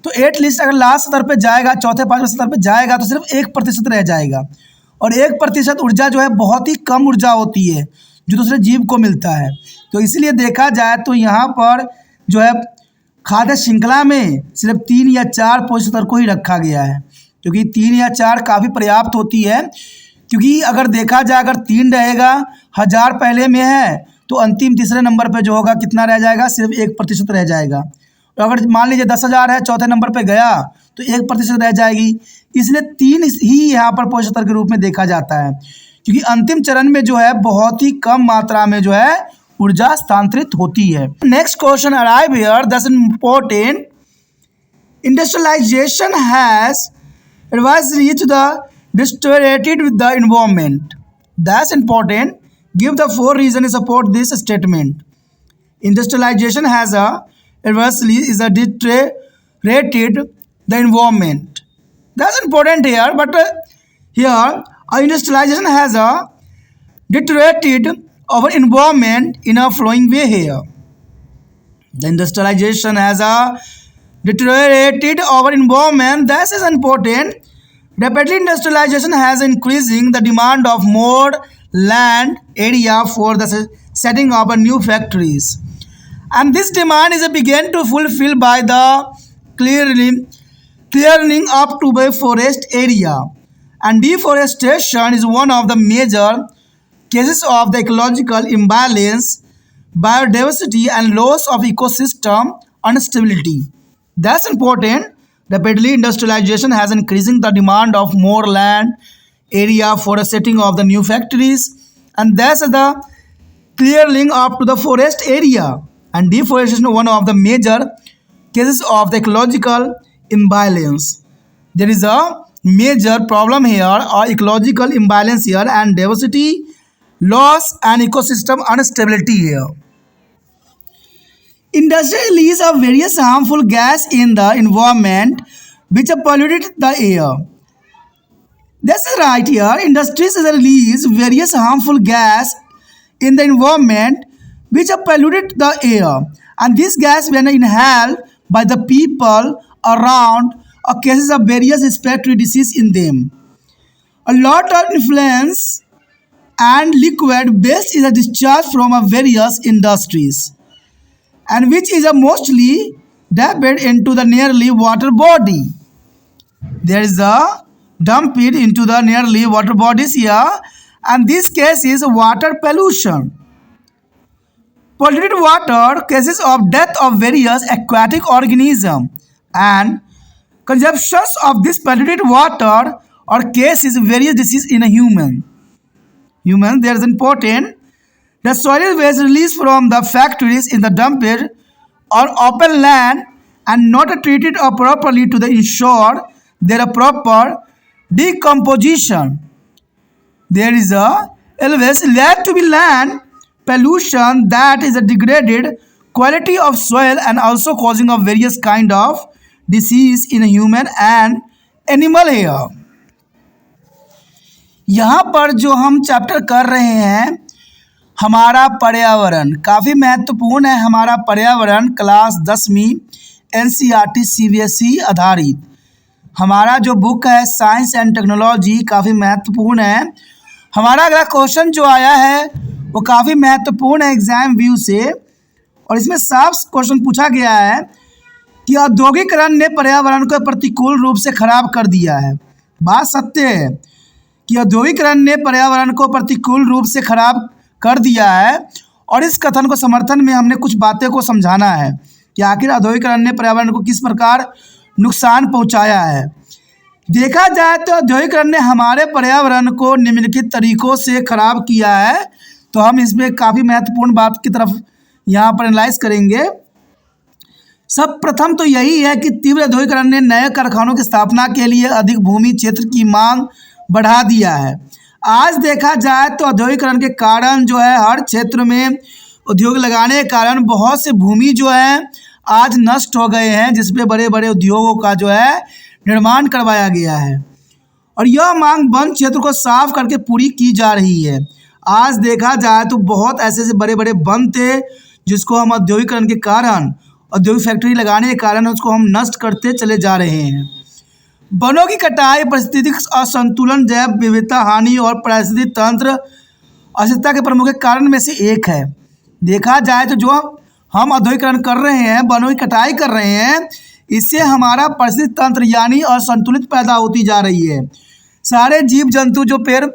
तो एटलीस्ट अगर लास्ट स्तर पे जाएगा, चौथे 5वें स्तर पे जाएगा तो सिर्फ 1% रह जाएगा और 1% ऊर्जा जो है बहुत ही कम ऊर्जा होती है। जो दूसरे जीव को मिलता है। तो इसीलिए देखा जाए तो यहाँ पर जो है खाद्य श्रृंखला में सिर्फ 3 या 4 पोषक तत्व को ही रखा गया है, क्योंकि 3 या 4 काफ़ी पर्याप्त होती है। क्योंकि अगर देखा जाए अगर 3 रहेगा, 1000 पहले में है, तो अंतिम तीसरे नंबर पे जो होगा कितना रह जाएगा, सिर्फ 1% रह जाएगा। तो अगर मान लीजिए 10,000 है, चौथे नंबर पे गया तो 1% रह जाएगी। इसलिए 3 ही यहाँ पर पोषक तत्व के रूप में देखा जाता है, क्योंकि अंतिम चरण में जो है बहुत ही कम मात्रा में जो है ऊर्जा स्थानांतरित होती है। Next question arrive here, that's important. Industrialization has reached the deteriorated with the environment. That's important. Give the 4 reasons to support this statement. Industrialization has adversely deteriorated the environment. That's important here, but here industrialization has deteriorated our environment in a flowing way here. The industrialization has deteriorated our environment. This is important. Rapidly industrialization has increasing the demand of more land area for the setting up new factories, and this demand is began to fulfill by the clearing up to by forest area, and deforestation is one of the major cases of the ecological imbalance, biodiversity and loss of ecosystem instability. That's important. Rapidly industrialization has increasing the demand of more land area for the setting of the new factories, and that's the clearing up to the forest area, and deforestation one of the major cases of the ecological imbalance. There is a major problem here, or ecological imbalance here, and diversity loss and ecosystem instability here. Industry release of various harmful gas in the environment which have polluted the air. This is right here. Industries release various harmful gas in the environment which have polluted the air, and this gas when inhaled by the people around causes of various respiratory disease in them. A lot of influence and liquid waste is discharged from various industries, and which is mostly dumped into the nearly water body. There is a dump it into the nearly water bodies here, and this case is water pollution. Polluted water causes of death of various aquatic organisms, and consumptions of this polluted water or cases various disease in a human. There is important. The soil waste released from the factories in the dumped or open land and not treated properly to ensure their proper decomposition. There is always led to be land pollution that is a degraded quality of soil and also causing of various kind of disease in human and animal here. यहाँ पर जो हम chapter कर रहे हैं हमारा पर्यावरण, काफ़ी महत्वपूर्ण है। हमारा पर्यावरण क्लास 10वीं NCERT CBSE आधारित हमारा जो बुक है साइंस एंड टेक्नोलॉजी काफ़ी महत्वपूर्ण है। हमारा अगला क्वेश्चन जो आया है वो काफ़ी महत्वपूर्ण है एग्जाम व्यू से, और इसमें साफ क्वेश्चन पूछा गया है कि औद्योगिकरण ने पर्यावरण को प्रतिकूल रूप से खराब कर दिया है। बात सत्य है कि औद्योगिकरण ने पर्यावरण को प्रतिकूल रूप से खराब कर दिया है, और इस कथन को समर्थन में हमने कुछ बातें को समझाना है कि आखिर औद्योगिकरण ने पर्यावरण को किस प्रकार नुकसान पहुंचाया है। देखा जाए तो औद्योगिकरण ने हमारे पर्यावरण को निम्नलिखित तरीकों से खराब किया है, तो हम इसमें काफ़ी महत्वपूर्ण बात की तरफ यहाँ पर एनालाइज करेंगे। सब प्रथम तो यही है कि तीव्र औद्योगिकरण ने नए कारखानों की स्थापना के लिए अधिक भूमि क्षेत्र की मांग बढ़ा दिया है। आज देखा जाए तो औद्योगिकरण के कारण जो है हर क्षेत्र में उद्योग लगाने के कारण बहुत से भूमि जो है आज नष्ट हो गए हैं, जिसमें बड़े बड़े उद्योगों का जो है निर्माण करवाया गया है, और यह मांग वन क्षेत्र को साफ करके पूरी की जा रही है। आज देखा जाए तो बहुत ऐसे बड़े बड़े वन थे जिसको हम औद्योगिकरण के कारण, औद्योगिक फैक्ट्री लगाने के कारण उसको हम नष्ट करते चले जा रहे हैं। वनों की कटाई, पारिस्थितिक असंतुलन, जैव विविधता हानि और पारिस्थितिक तंत्र अस्थिरता के प्रमुख कारण में से एक है। देखा जाए तो जो हम औद्योगिकरण कर रहे हैं, वनों की कटाई कर रहे हैं, इससे हमारा पारिस्थितिक तंत्र यानी असंतुलित पैदा होती जा रही है। सारे जीव जंतु जो पेड़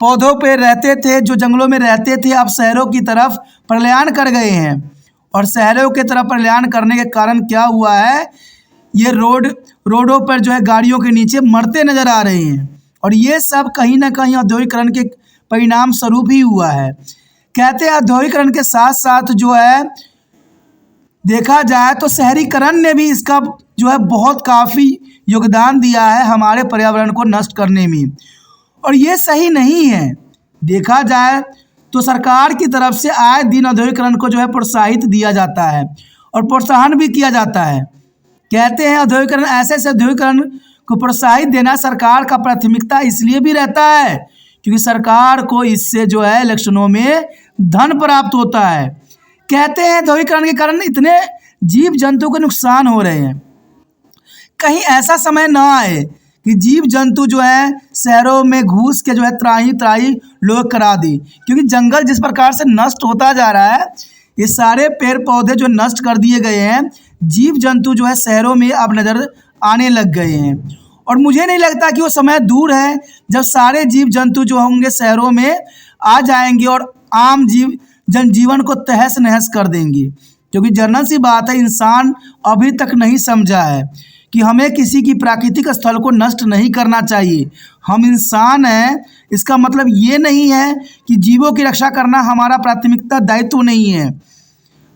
पौधों पे रहते थे, जो जंगलों में रहते थे, अब शहरों की तरफ पलायन कर गए हैं। और शहरों की तरफ पलायन करने के कारण क्या हुआ है, ये रोडों पर जो है गाड़ियों के नीचे मरते नज़र आ रहे हैं। और ये सब कहीं ना कहीं औद्योगिकरण के परिणाम स्वरूप ही हुआ है। कहते हैं औद्योगिकरण के साथ साथ जो है देखा जाए तो शहरीकरण ने भी इसका जो है बहुत काफ़ी योगदान दिया है हमारे पर्यावरण को नष्ट करने में। और ये सही नहीं है। देखा जाए तो सरकार की तरफ से आए दिन औद्योगिकरण को जो है प्रोत्साहित दिया जाता है और प्रोत्साहन भी किया जाता है। कहते हैं औद्योगिकरण ऐसे औद्योगिकरण को प्रोत्साहित देना सरकार का प्राथमिकता इसलिए भी रहता है क्योंकि सरकार को इससे जो है इलेक्शनों में धन प्राप्त होता है। कहते हैं औद्योगिकरण के कारण इतने जीव जंतु को नुकसान हो रहे हैं, कहीं ऐसा समय ना आए कि जीव जंतु जो है शहरों में घुस के जो है त्राही त्राही लोग करा दी। क्योंकि जंगल जिस प्रकार से नष्ट होता जा रहा है, ये सारे पेड़ पौधे जो नष्ट कर दिए गए हैं, जीव जंतु जो है शहरों में अब नज़र आने लग गए हैं। और मुझे नहीं लगता कि वो समय दूर है जब सारे जीव जंतु जो होंगे शहरों में आ जाएंगे और आम जनजीवन को तहस नहस कर देंगे। क्योंकि जनरल सी बात है, इंसान अभी तक नहीं समझा है कि हमें किसी की प्राकृतिक स्थल को नष्ट नहीं करना चाहिए। हम इंसान हैं, इसका मतलब ये नहीं है कि जीवों की रक्षा करना हमारा प्राथमिकता दायित्व नहीं है।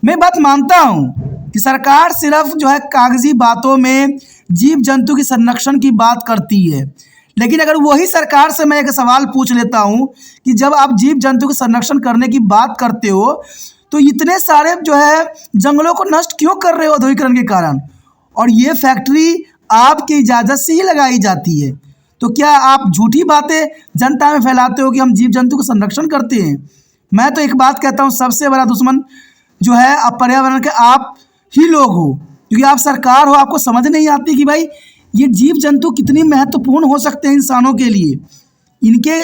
मैं बात मानता हूँ कि सरकार सिर्फ जो है कागजी बातों में जीव जंतु की संरक्षण की बात करती है, लेकिन अगर वही सरकार से मैं एक सवाल पूछ लेता हूँ कि जब आप जीव जंतु के संरक्षण करने की बात करते हो तो इतने सारे जो है जंगलों को नष्ट क्यों कर रहे हो औद्योगिकरण के कारण, और ये फैक्ट्री आपकी इजाज़त से ही लगाई जाती है, तो क्या आप झूठी बातें जनता में फैलाते हो कि हम जीव जंतु का संरक्षण करते हैं? मैं तो एक बात कहता हूँ, सबसे बड़ा दुश्मन जो है आप पर्यावरण के आप ही लोग हो। क्योंकि आप सरकार हो, आपको समझ नहीं आती कि भाई ये जीव जंतु कितनी महत्वपूर्ण हो सकते हैं इंसानों के लिए। इनके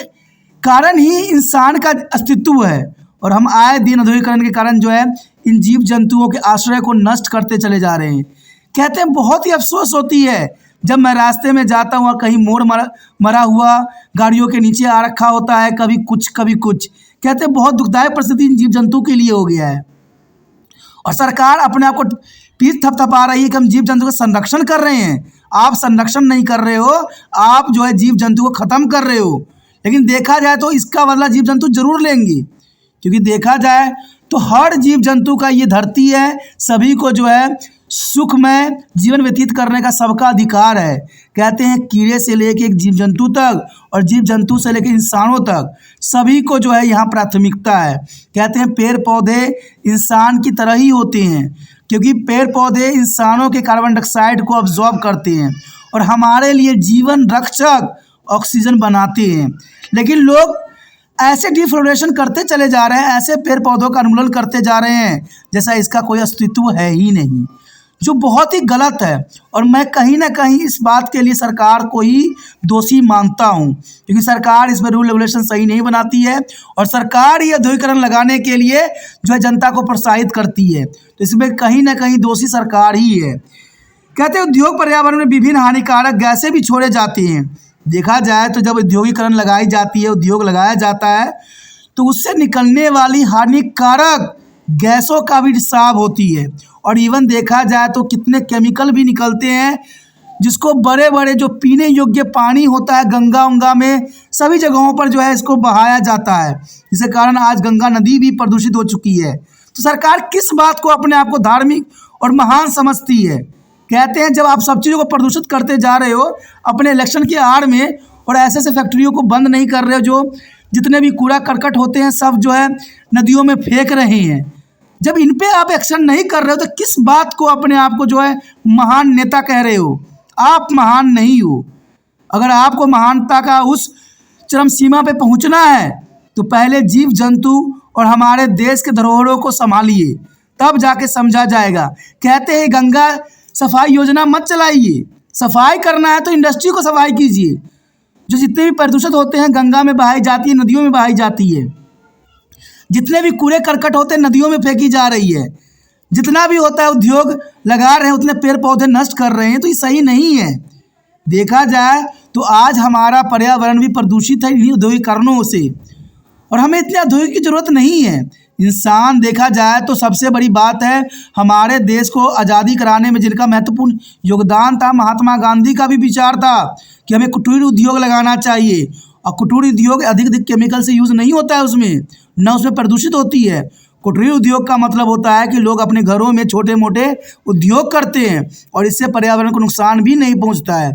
कारण ही इंसान का अस्तित्व है और हम आए दिन औद्योगिकरण के कारण जो है इन जीव जंतुओं के आश्रय को नष्ट करते चले जा रहे हैं। कहते हैं बहुत ही अफसोस होती है जब मैं रास्ते में जाता हूँ और कहीं मोड़ मरा हुआ गाड़ियों के नीचे आ रखा होता है, कभी कुछ कभी कुछ। कहते हैं बहुत दुखदायक परिस्थिति इन जीव जंतु के लिए हो गया है और सरकार अपने आप को पीठ थपथपा रही है कि हम जीव जंतु का संरक्षण कर रहे हैं। आप संरक्षण नहीं कर रहे हो, आप जो है जीव जंतु को ख़त्म कर रहे हो। लेकिन देखा जाए तो इसका बदला जीव जंतु जरूर लेंगे, क्योंकि देखा जाए तो हर जीव जंतु का ये धरती है, सभी को जो है सुखमय जीवन व्यतीत करने का सबका अधिकार है। कहते हैं कीड़े से लेके एक जीव जंतु तक और जीव जंतु से लेके इंसानों तक सभी को जो है यहाँ प्राथमिकता है। कहते हैं पेड़ पौधे इंसान की तरह ही होते हैं, क्योंकि पेड़ पौधे इंसानों के कार्बन डाइऑक्साइड को अब्जॉर्ब करते हैं और हमारे लिए जीवन रक्षक ऑक्सीजन बनाते हैं। लेकिन लोग ऐसे डिफोरेस्टेशन करते चले जा रहे हैं, ऐसे पेड़ पौधों का उन्मूलन करते जा रहे हैं जैसा इसका कोई अस्तित्व है ही नहीं, जो बहुत ही गलत है। और मैं कहीं ना कहीं इस बात के लिए सरकार को ही दोषी मानता हूं, क्योंकि सरकार इसमें रूल रेगुलेशन सही नहीं बनाती है और सरकार ही औद्योगिकरण लगाने के लिए जो है जनता को प्रोत्साहित करती है, तो इसमें कहीं ना कहीं दोषी सरकार ही है। कहते हैं उद्योग पर्यावरण में विभिन्न हानिकारक गैसें भी छोड़े जाते हैं। देखा जाए तो जब औद्योगिकरण लगाई जाती है, उद्योग लगाया जाता है, तो उससे निकलने वाली हानिकारक गैसों का भी रिसाव होती है। और इवन देखा जाए तो कितने केमिकल भी निकलते हैं, जिसको बड़े बड़े जो पीने योग्य पानी होता है गंगा उंगा में सभी जगहों पर जो है इसको बहाया जाता है, जिसके कारण आज गंगा नदी भी प्रदूषित हो चुकी है। तो सरकार किस बात को अपने आप को धार्मिक और महान समझती है? कहते हैं जब आप सब चीज़ों को प्रदूषित करते जा रहे हो अपने इलेक्शन की आड़ में और ऐसे फैक्ट्रियों को बंद नहीं कर रहे हो, जो जितने भी कूड़ा करकट होते हैं सब जो है नदियों में फेंक रहे हैं, जब इन पे आप एक्शन नहीं कर रहे हो तो किस बात को अपने आप को जो है महान नेता कह रहे हो? आप महान नहीं हो। अगर आपको महानता का उस चरम सीमा पे पहुंचना है तो पहले जीव जंतु और हमारे देश के धरोहरों को संभालिए, तब जाके समझा जाएगा। कहते हैं गंगा सफाई योजना मत चलाइए, सफाई करना है तो इंडस्ट्री को सफाई कीजिए। जो जितने भी प्रदूषित होते हैं गंगा में बहाई जाती है, नदियों में बहाई जाती है। जितने भी कूड़े करकट होते हैं नदियों में फेंकी जा रही है, जितना भी होता है उद्योग लगा रहे हैं, उतने पेड़ पौधे नष्ट कर रहे हैं। तो ये सही नहीं है। देखा जाए तो आज हमारा पर्यावरण भी प्रदूषित है इन्हीं औद्योगिक कारणों से, और हमें इतने औद्योगिक की ज़रूरत नहीं है। इंसान देखा जाए तो सबसे बड़ी बात है, हमारे देश को आज़ादी कराने में जिनका महत्वपूर्ण योगदान था, महात्मा गांधी का भी विचार था कि हमें कुटीर उद्योग लगाना चाहिए। और कुटीर उद्योग अधिक केमिकल से यूज़ नहीं होता है, उसमें न उसमें प्रदूषित होती है। कुटीर उद्योग का मतलब होता है कि लोग अपने घरों में छोटे मोटे उद्योग करते हैं और इससे पर्यावरण को नुकसान भी नहीं पहुंचता है।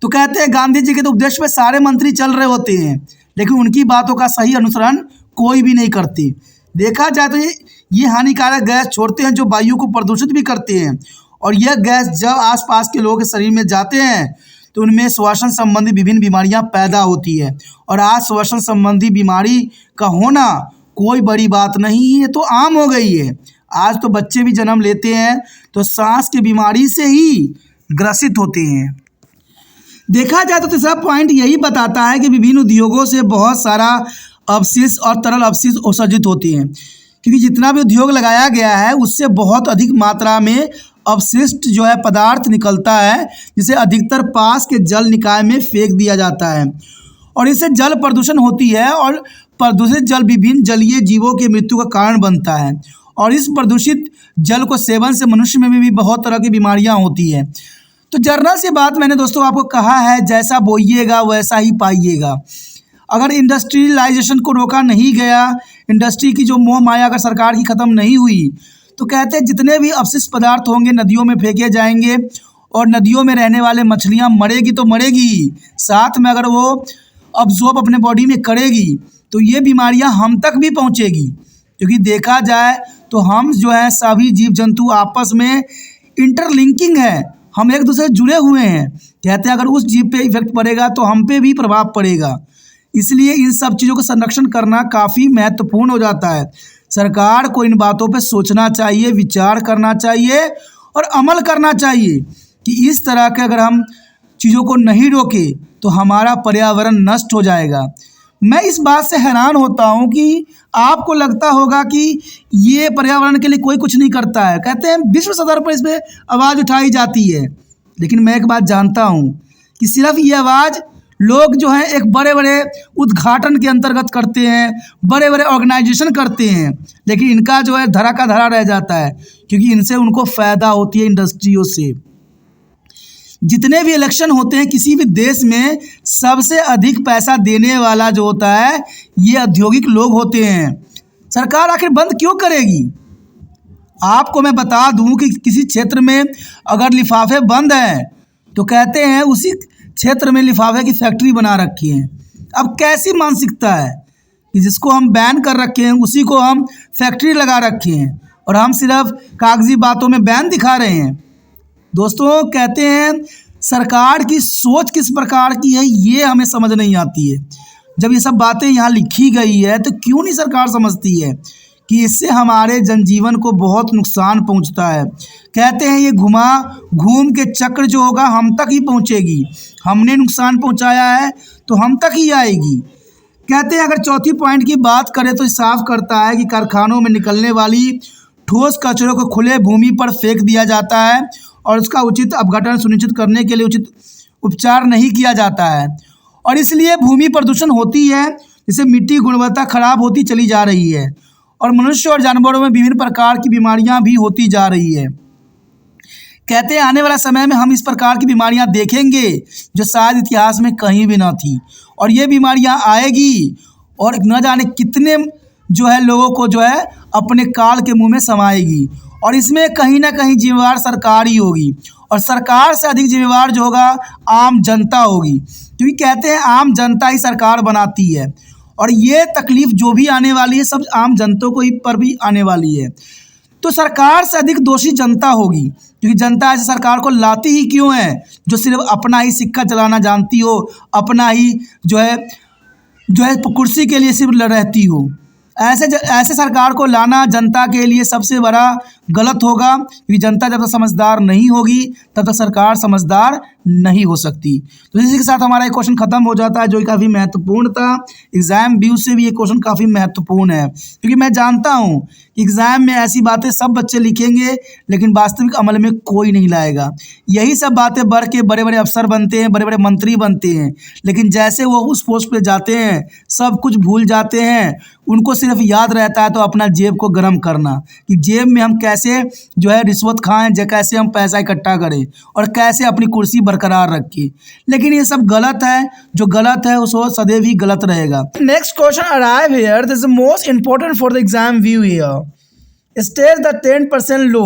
तो कहते हैं गांधी जी के तो उपदेश पे सारे मंत्री चल रहे होते हैं, लेकिन उनकी बातों का सही अनुसरण कोई भी नहीं करती। देखा जाए तो ये हानिकारक गैस छोड़ते हैं जो वायु को प्रदूषित भी करते हैं, और यह गैस जब आसपास के लोगों के शरीर में जाते हैं तो उनमें श्वसन संबंधी विभिन्न बीमारियां पैदा होती है। और आज श्वसन संबंधी बीमारी का होना कोई बड़ी बात नहीं है, तो आम हो गई है। आज तो बच्चे भी जन्म लेते हैं तो सांस की बीमारी से ही ग्रसित होते हैं। देखा जाए तो तीसरा पॉइंट यही बताता है कि विभिन्न उद्योगों से बहुत सारा अवशिष्ट और तरल अवशिष्ट उत्सर्जित होते हैं, क्योंकि जितना भी उद्योग लगाया गया है उससे बहुत अधिक मात्रा में अवशिष्ट जो है पदार्थ निकलता है, जिसे अधिकतर पास के जल निकाय में फेंक दिया जाता है, और इससे जल प्रदूषण होती है, और प्रदूषित जल विभिन्न जलीय जीवों की मृत्यु का कारण बनता है। और इस प्रदूषित जल को सेवन से मनुष्य में भी बहुत तरह की बीमारियां होती है। तो जर्नल से बात मैंने दोस्तों आपको कहा है, जैसा बोइएगा वैसा ही पाइएगा। अगर इंडस्ट्रियलाइजेशन को रोका नहीं गया, इंडस्ट्री की जो मोह माया अगर सरकार की ख़त्म नहीं हुई, तो कहते हैं जितने भी अपशिष्ट पदार्थ होंगे नदियों में फेंके जाएंगे, और नदियों में रहने वाले मछलियां मरेगी तो मरेगी, साथ में अगर वो अब्जॉर्ब अपने बॉडी में करेगी तो ये बीमारियां हम तक भी पहुंचेगी। क्योंकि देखा जाए तो हम जो है सभी जीव जंतु आपस में इंटरलिंकिंग है, हम एक दूसरे से जुड़े हुए हैं। कहते हैं अगर उस जीव पे इफेक्ट पड़ेगा तो हम पे भी प्रभाव पड़ेगा। इसलिए इन सब चीज़ों का संरक्षण करना काफ़ी महत्वपूर्ण हो जाता है। सरकार को इन बातों पे सोचना चाहिए, विचार करना चाहिए और अमल करना चाहिए कि इस तरह के अगर हम चीज़ों को नहीं रोके तो हमारा पर्यावरण नष्ट हो जाएगा। मैं इस बात से हैरान होता हूँ कि आपको लगता होगा कि ये पर्यावरण के लिए कोई कुछ नहीं करता है। कहते हैं विश्व स्तर पर इस पर आवाज़ उठाई जाती है, लेकिन मैं एक बात जानता हूँ कि सिर्फ ये आवाज़ लोग जो हैं एक बड़े बड़े उद्घाटन के अंतर्गत करते हैं, बड़े बड़े ऑर्गेनाइजेशन करते हैं, लेकिन इनका जो है धरा का धरा रह जाता है, क्योंकि इनसे उनको फ़ायदा होती है इंडस्ट्रियों से। जितने भी इलेक्शन होते हैं किसी भी देश में, सबसे अधिक पैसा देने वाला जो होता है ये औद्योगिक लोग होते हैं। सरकार आखिर बंद क्यों करेगी? आपको मैं बता दूं कि किसी क्षेत्र में अगर लिफाफे बंद हैं तो कहते हैं उसी क्षेत्र में लिफाफे की फैक्ट्री बना रखी है। अब कैसी मानसिकता है कि जिसको हम बैन कर रखे हैं उसी को हम फैक्ट्री लगा रखे हैं, और हम सिर्फ कागजी बातों में बैन दिखा रहे हैं। दोस्तों कहते हैं सरकार की सोच किस प्रकार की है ये हमें समझ नहीं आती है। जब ये सब बातें यहाँ लिखी गई है तो क्यों नहीं सरकार समझती है कि इससे हमारे जनजीवन को बहुत नुकसान पहुँचता है। कहते हैं ये घूम के चक्र जो होगा हम तक ही पहुँचेगी, हमने नुकसान पहुँचाया है तो हम तक ही आएगी। कहते हैं अगर चौथी पॉइंट की बात करें तो साफ करता है कि कारखानों में निकलने वाली ठोस कचरों को खुले भूमि पर फेंक दिया जाता है और उसका उचित अपघटन सुनिश्चित करने के लिए उचित उपचार नहीं किया जाता है, और इसलिए भूमि प्रदूषण होती है, जिससे मिट्टी गुणवत्ता खराब होती चली जा रही है और मनुष्य और जानवरों में विभिन्न प्रकार की बीमारियां भी होती जा रही है। कहते हैं आने वाला समय में हम इस प्रकार की बीमारियां देखेंगे जो शायद इतिहास में कहीं भी ना थी, और ये बीमारियां आएगी और न जाने कितने जो है लोगों को जो है अपने काल के मुंह में समाएगी, और इसमें कहीं ना कहीं जिम्मेवार सरकार ही होगी, और सरकार से अधिक जिम्मेवार जो होगा आम जनता होगी, क्योंकि कहते हैं आम जनता ही सरकार बनाती है, और ये तकलीफ़ जो भी आने वाली है सब आम जनता को ही पर भी आने वाली है। तो सरकार से अधिक दोषी जनता होगी, क्योंकि जनता ऐसे सरकार को लाती ही क्यों है जो सिर्फ अपना ही सिक्का चलाना जानती हो, अपना ही जो है कुर्सी के लिए सिर्फ रहती हो। ऐसे सरकार को लाना जनता के लिए सबसे बड़ा गलत होगा, क्योंकि जनता जब तक समझदार नहीं होगी तब तक सरकार समझदार नहीं हो सकती। तो इसी के साथ हमारा ये क्वेश्चन खत्म हो जाता है, जो कि काफ़ी महत्वपूर्ण था। एग्जाम व्यू से भी ये क्वेश्चन काफ़ी महत्वपूर्ण है, क्योंकि मैं जानता हूँ कि एग्जाम में ऐसी बातें सब बच्चे लिखेंगे लेकिन वास्तविक अमल में कोई नहीं लाएगा। यही सब बातें बढ़ के बड़े बड़े अफसर बनते हैं, बड़े बड़े मंत्री बनते हैं, लेकिन जैसे वो उस पोस्ट पे जाते हैं सब कुछ भूल जाते हैं। उनको सिर्फ याद रहता है तो अपना जेब को गर्म करना, कि जेब में हम कैसे जो है रिश्वत खाएं, कैसे हम पैसा इकट्ठा करें और कैसे अपनी कुर्सी बरकरार रखें। लेकिन ये सब गलत है, जो गलत है उसको सदैव ही गलत रहेगा। Next question arrive here, this is most important for the exam view here. State the 10% low,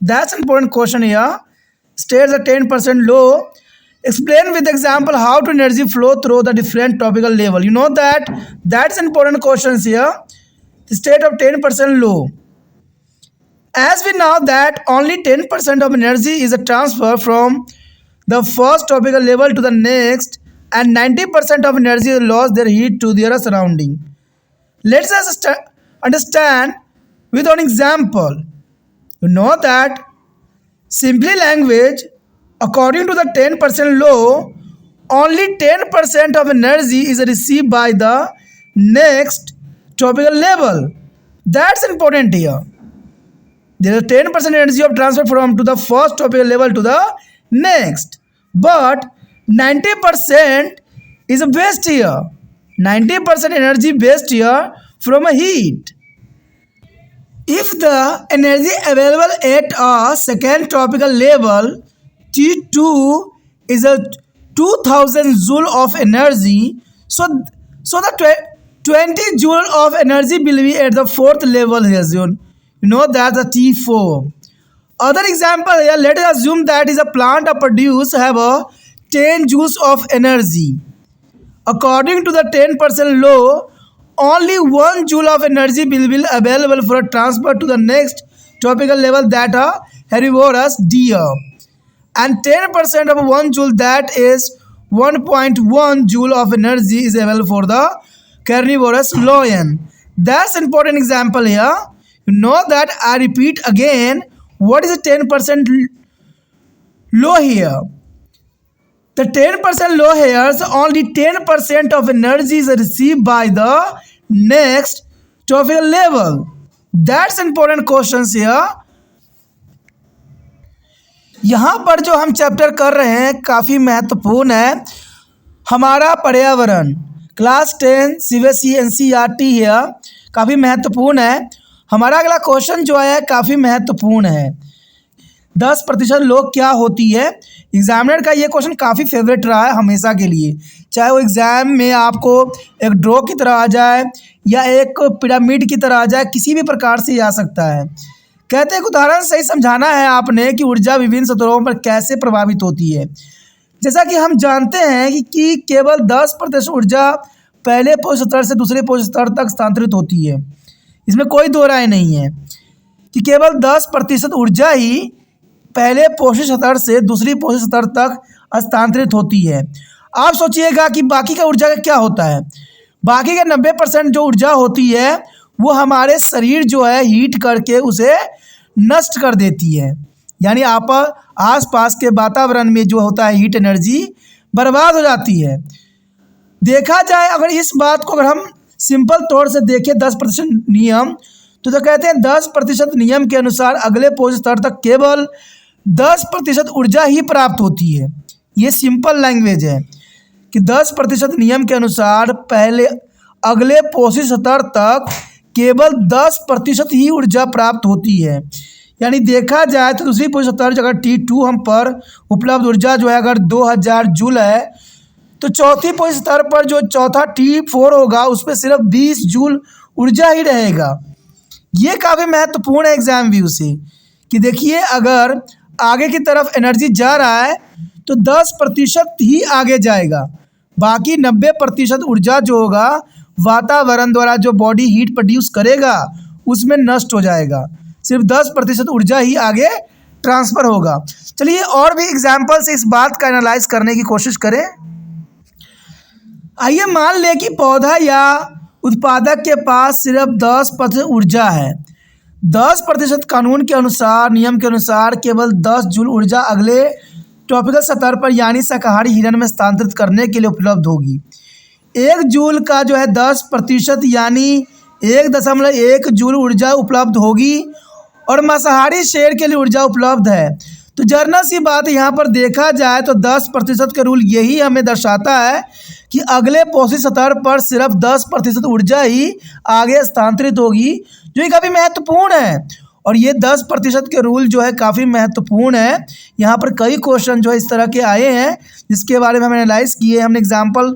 that's important question here. State the 10% low, explain with example how to energy flow through the different topical level. You know that's important questions here. The state of 10% low. As we know that only 10% of energy is a transfer from the first topical level to the next, and 90% of energy lost their heat to their surrounding. Let's just understand with an example. You know that simply language, according to the 10% law, only 10% of energy is received by the next topical level. That's important here. There is 10% energy of transfer from to the first topical level to the next, but 90% is waste here. 90% energy waste here from a heat. If the energy available at a second topical level T2 is a 2000 joule of energy, so the 20 joule of energy will be at the fourth level here. You know that the T4. Other example here, let us assume that is a plant of produce have a 10 joules of energy. According to the 10% law, only 1 joule of energy will be available for a transfer to the next topical level, that are herbivorous deer. And 10% of 1 joule, that is 1.1 joule of energy, is available for the carnivorous lion. That's important example here. You know that, I repeat again, what is the 10% law here? The 10% law here is only 10% of energy is received by the next topical level. That's important questions here. यहाँ पर जो हम chapter कर रहे हैं काफ़ी महत्वपूर्ण है। हमारा पर्यावरण क्लास 10 CBSE NCERT है, काफ़ी महत्वपूर्ण है। हमारा अगला क्वेश्चन जो है काफ़ी महत्वपूर्ण है। 10% लोग क्या होती है? एग्जामिनर का ये क्वेश्चन काफ़ी फेवरेट रहा है हमेशा के लिए, चाहे वो एग्ज़ाम में आपको एक ड्रॉ की तरह आ जाए या एक पिरामिड की तरह आ जाए, किसी भी प्रकार से आ सकता है। कहते हैं एक उदाहरण से ही समझाना है आपने कि ऊर्जा विभिन्न स्तरों पर कैसे प्रभावित होती है। जैसा कि हम जानते हैं कि केवल 10% ऊर्जा पहले पोषक स्तर से दूसरे पोषक स्तर तक स्थानांतरित होती है। इसमें कोई दो राय नहीं है कि केवल 10% ऊर्जा ही पहले पोषक स्तर से दूसरी पोषक स्तर तक स्थानांतरित होती है। आप सोचिएगा कि बाकी का ऊर्जा का क्या होता है। बाकी का 90% जो ऊर्जा होती है वो हमारे शरीर जो है हीट करके उसे नष्ट कर देती है, यानी आप आसपास के वातावरण में जो होता है हीट एनर्जी बर्बाद हो जाती है। देखा जाए अगर इस बात को अगर हम सिंपल तौर से देखें 10% नियम, तो कहते हैं 10% नियम के अनुसार अगले पोषक स्तर तक केवल 10% ऊर्जा ही प्राप्त होती है। ये सिंपल लैंग्वेज है कि 10% नियम के अनुसार पहले अगले पोषक स्तर तक केवल 10% ही ऊर्जा प्राप्त होती है। यानी देखा जाए तो दूसरी पोषक स्तर अगर T2 हम पर उपलब्ध ऊर्जा जो है अगर 2000 जूल है, तो चौथी पोषक स्तर पर जो चौथा T4 होगा उस पर सिर्फ 20 जूल ऊर्जा ही रहेगा। ये काफ़ी महत्वपूर्ण है एग्जाम व्यू से कि देखिए अगर आगे की तरफ एनर्जी जा रहा है तो 10% ही आगे जाएगा, बाकी 90% ऊर्जा जो होगा वातावरण द्वारा जो बॉडी हीट प्रोड्यूस करेगा उसमें नष्ट हो जाएगा। सिर्फ 10% ऊर्जा ही आगे ट्रांसफ़र होगा। चलिए और भी एग्जाम्पल से इस बात का एनालाइज करने की कोशिश करें। आइए मान लें कि पौधा या उत्पादक के पास सिर्फ 10% ऊर्जा है। 10% कानून के अनुसार, नियम के अनुसार केवल 10 जूल ऊर्जा अगले ट्रॉपिकल स्तर पर यानी शाकाहारी हिरण में स्थानांतरित करने के लिए उपलब्ध होगी। 1 जूल का जो है 10% यानी 1.1 जूल ऊर्जा उपलब्ध होगी और मांसाहारी शेर के लिए ऊर्जा उपलब्ध है। तो जर्नल सी बात यहाँ पर देखा जाए तो 10% का रूल यही हमें दर्शाता है कि अगले पोषी स्तर पर सिर्फ 10% ऊर्जा ही आगे स्थानांतरित होगी, जो कि काफ़ी महत्वपूर्ण है। और ये 10% के रूल जो है काफ़ी महत्वपूर्ण है। यहाँ पर कई क्वेश्चन जो है इस तरह के आए हैं जिसके बारे में हम एनालाइज किए, हमने एग्जाम्पल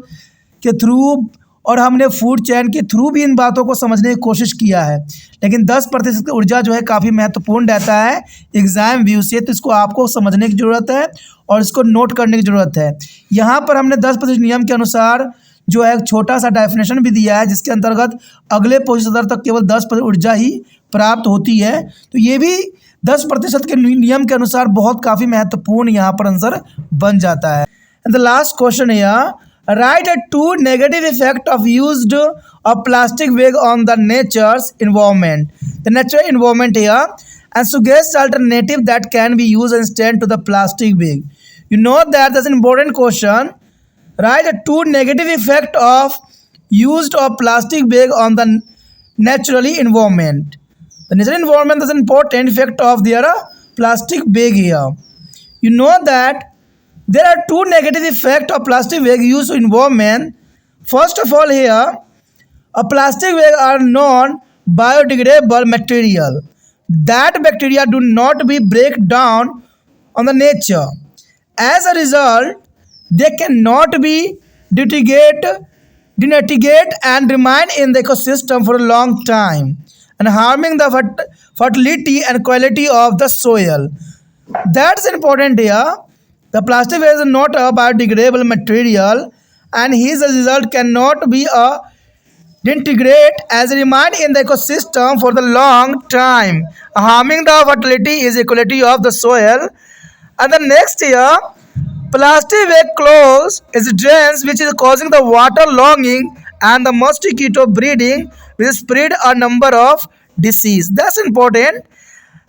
के थ्रू और हमने फूड चेन के थ्रू भी इन बातों को समझने की कोशिश किया है। लेकिन 10% की ऊर्जा जो है काफ़ी महत्वपूर्ण रहता है एग्ज़ाम व्यू से, तो इसको आपको समझने की ज़रूरत है और इसको नोट करने की ज़रूरत है। यहाँ पर हमने 10% नियम के अनुसार जो है एक छोटा सा डेफिनेशन भी दिया है जिसके अंतर्गत अगले पोषी स्तर तक केवल 10% ऊर्जा ही प्राप्त होती है। तो ये भी 10% के नियम के अनुसार बहुत काफ़ी महत्वपूर्ण यहाँ पर आंसर बन जाता है। एंड द लास्ट क्वेश्चन है, write a 2 negative effect of used of plastic bag on the nature's environment. The natural environment here, and suggest alternative that can be used instead to the plastic bag. You know that that's an important question. Write a 2 negative effect of used of plastic bag on the naturally environment. The natural environment is an important effect of their plastic bag here. You know that there are 2 negative effects of plastic bag used in environment. First of all here, a plastic bag are non-biodegradable material. That bacteria do not be break down on the nature. As a result, they cannot be denaturate and remain in the ecosystem for a long time and harming the fertility and quality of the soil. That's important here. The plastic is not a biodegradable material and his result cannot be a disintegrate as remain in the ecosystem for the long time, harming the fertility is equality of the soil. And the next year, plastic bag close is drains which is causing the water logging and the mosquito breeding which spread a number of disease. That's important.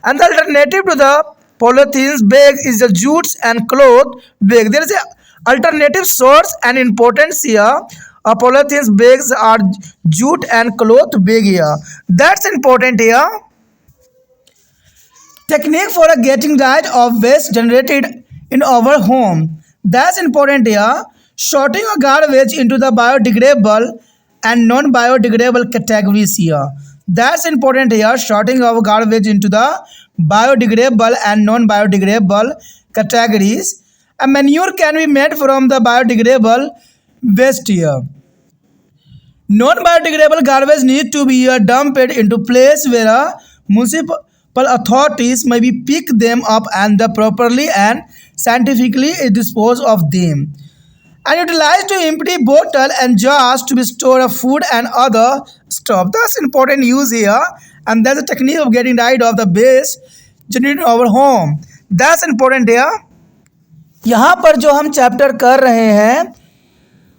And the alternative to the polythene bag is the jutes and cloth bag. There is a alternative source and importance here. Polythene bags are jute and cloth bag here. That's important here. Technique for getting rid of waste generated in our home. That's important here. Sorting a garbage into the biodegradable and non-biodegradable categories here. That's important here. Sorting of garbage into the biodegradable and non-biodegradable categories. A manure can be made from the biodegradable waste here. Non-biodegradable garbage needs to be dumped into place where municipal authorities may be pick them up and properly and scientifically dispose of them. And utilize to empty bottle and jars to be store of food and other stuff. That's important use here, and that's a technique of getting rid of the waste generated in our home. That's important here. यहाँ पर जो हम chapter कर रहे हैं,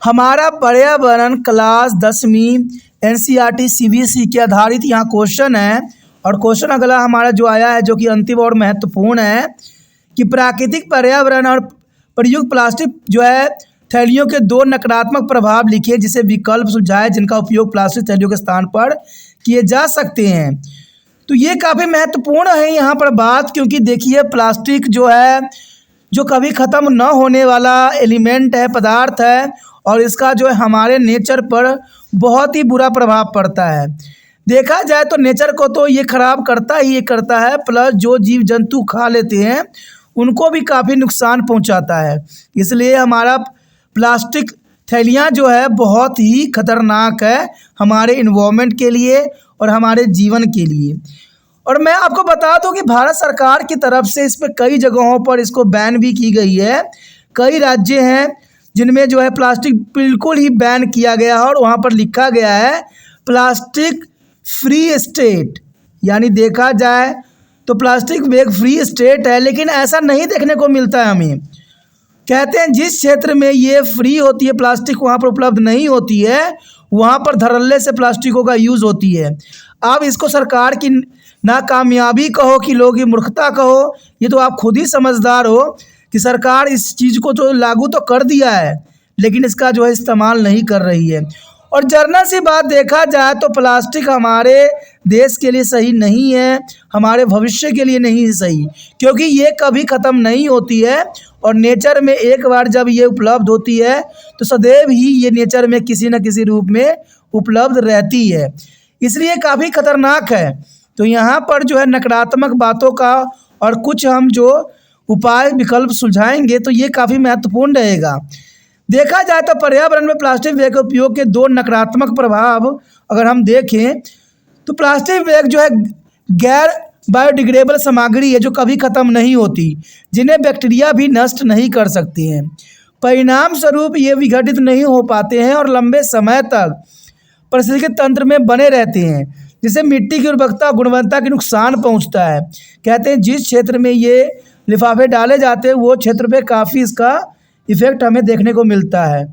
हमारा पर्यावरण class 10वीं NCERT CBSE के आधारित यहाँ क्वेश्चन है। और क्वेश्चन अगला हमारा जो आया है जो कि अंतिम और महत्वपूर्ण है कि प्राकृतिक पर्यावरण और प्रयुक्त प्लास्टिक जो है थैलियों के 2 नकारात्मक प्रभाव लिखिए जिसे विकल्प सुझाए जिनका उपयोग प्लास्टिक थैलियों के स्थान पर किए जा सकते हैं। तो ये काफ़ी महत्वपूर्ण है यहाँ पर बात, क्योंकि देखिए प्लास्टिक जो है जो कभी ख़त्म न होने वाला एलिमेंट है, पदार्थ है, और इसका जो है हमारे नेचर पर बहुत ही बुरा प्रभाव पड़ता है। देखा जाए तो नेचर को तो ये ख़राब करता ही करता है, प्लस जो जीव जंतु खा लेते हैं उनको भी काफ़ी नुकसान पहुंचाता है। इसलिए हमारा प्लास्टिक थैलियाँ जो है बहुत ही ख़तरनाक है हमारे इन्वायरमेंट के लिए और हमारे जीवन के लिए। और मैं आपको बता दूं कि भारत सरकार की तरफ से इस पर कई जगहों पर इसको बैन भी की गई है। कई राज्य हैं जिनमें जो है प्लास्टिक बिल्कुल ही बैन किया गया है और वहाँ पर लिखा गया है प्लास्टिक फ्री स्टेट, यानी देखा जाए तो प्लास्टिक बैग फ्री स्टेट है, लेकिन ऐसा नहीं देखने को मिलता है हमें। कहते हैं जिस क्षेत्र में ये फ्री होती है प्लास्टिक वहाँ पर उपलब्ध नहीं होती है, वहाँ पर धड़ल्ले से प्लास्टिकों का यूज़ होती है। अब इसको सरकार की नाकामयाबी कहो कि लोगों की मूर्खता कहो, ये तो आप खुद ही समझदार हो कि सरकार इस चीज़ को तो लागू तो कर दिया है, लेकिन इसका जो है इस्तेमाल नहीं कर रही है। और जर्नल सी बात देखा जाए तो प्लास्टिक हमारे देश के लिए सही नहीं है, हमारे भविष्य के लिए नहीं है सही, क्योंकि ये कभी ख़त्म नहीं होती है और नेचर में एक बार जब ये उपलब्ध होती है तो सदैव ही ये नेचर में किसी न किसी रूप में उपलब्ध रहती है, इसलिए काफ़ी खतरनाक है। तो यहाँ पर जो है नकारात्मक बातों का और कुछ हम जो उपाय विकल्प सुझाएंगे तो ये काफ़ी महत्वपूर्ण रहेगा। देखा जाए तो पर्यावरण में प्लास्टिक बैग के उपयोग के दो नकारात्मक प्रभाव अगर हम देखें तो प्लास्टिक बैग जो है गैर बायोडिग्रेडेबल सामग्री है जो कभी ख़त्म नहीं होती, जिन्हें बैक्टीरिया भी नष्ट नहीं कर सकती हैं। परिणाम स्वरूप ये विघटित नहीं हो पाते हैं और लंबे समय तक पारिस्थितिक तंत्र में बने रहते हैं, जिससे मिट्टी की उर्वरकता गुणवत्ता के नुकसान पहुंचता है। कहते हैं जिस क्षेत्र में ये लिफाफे डाले जाते हैं वो क्षेत्र पे काफ़ी इसका इफेक्ट हमें देखने को मिलता है।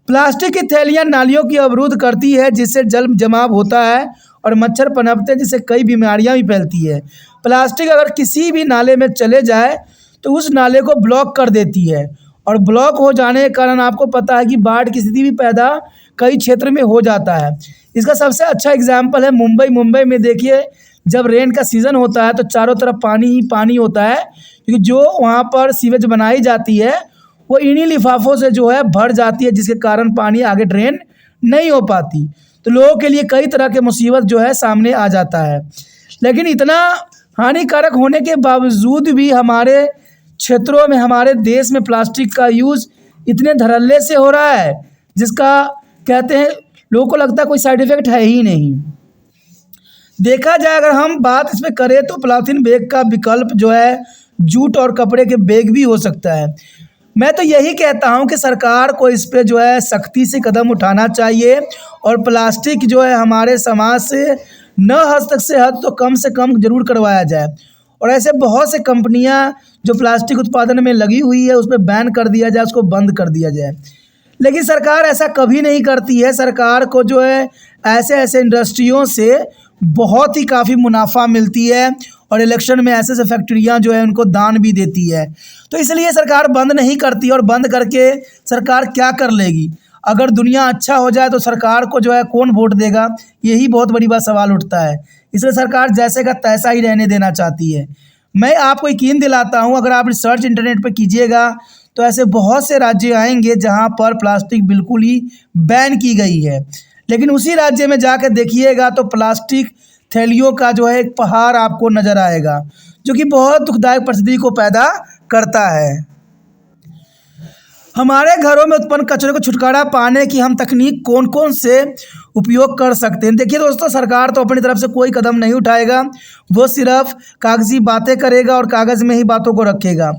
प्लास्टिक की थैलियाँ नालियों की अवरुद्ध करती है, जिससे जल जमाव होता है और मच्छर पनपते हैं, जिससे कई बीमारियां भी फैलती है। प्लास्टिक अगर किसी भी नाले में चले जाए तो उस नाले को ब्लॉक कर देती है और ब्लॉक हो जाने के कारण आपको पता है कि बाढ़ की स्थिति भी पैदा कई क्षेत्र में हो जाता है। इसका सबसे अच्छा एग्जाम्पल है मुंबई में देखिए, जब रेन का सीज़न होता है तो चारों तरफ पानी ही पानी होता है, क्योंकि जो वहाँ पर सीवेज बनाई जाती है वो इन्हीं लिफाफों से जो है भर जाती है, जिसके कारण पानी आगे ड्रेन नहीं हो पाती। तो लोगों के लिए कई तरह के मुसीबत जो है सामने आ जाता है। लेकिन इतना हानिकारक होने के बावजूद भी हमारे क्षेत्रों में, हमारे देश में प्लास्टिक का यूज़ इतने धड़ल्ले से हो रहा है, जिसका कहते हैं लोगों को लगता है कोई साइड इफ़ेक्ट है ही नहीं। देखा जाए अगर हम बात इसमें करें तो पॉलीथीन बैग का विकल्प जो है जूट और कपड़े के बैग भी हो सकता है। मैं तो यही कहता हूं कि सरकार को इस पे जो है सख्ती से कदम उठाना चाहिए और प्लास्टिक जो है हमारे समाज से न हद तक से हद तो कम से कम ज़रूर करवाया जाए। और ऐसे बहुत से कंपनियां जो प्लास्टिक उत्पादन में लगी हुई है उस पर बैन कर दिया जाए, उसको बंद कर दिया जाए, लेकिन सरकार ऐसा कभी नहीं करती है। सरकार को जो है ऐसे इंडस्ट्रियों से बहुत ही काफ़ी मुनाफा मिलती है और इलेक्शन में ऐसे फैक्ट्रियां जो है उनको दान भी देती है, तो इसलिए सरकार बंद नहीं करती। और बंद करके सरकार क्या कर लेगी? अगर दुनिया अच्छा हो जाए तो सरकार को जो है कौन वोट देगा, यही बहुत बड़ी बात सवाल उठता है। इसलिए सरकार जैसे का तैसा ही रहने देना चाहती है। मैं आपको यकीन दिलाता हूँ, अगर आप रिसर्च इंटरनेट पर कीजिएगा तो ऐसे बहुत से राज्य आएंगे जहाँ पर प्लास्टिक बिल्कुल ही बैन की गई है, लेकिन उसी राज्य में जाकर देखिएगा तो प्लास्टिक थैलियों का जो है एक पहाड़ आपको नज़र आएगा, जो कि बहुत दुखदायक परिस्थिति को पैदा करता है। हमारे घरों में उत्पन्न कचरे को छुटकारा पाने की हम तकनीक कौन कौन से उपयोग कर सकते हैं? देखिए दोस्तों, सरकार तो अपनी तरफ से कोई कदम नहीं उठाएगा, वो सिर्फ कागजी बातें करेगा और कागज़ में ही बातों को रखेगा।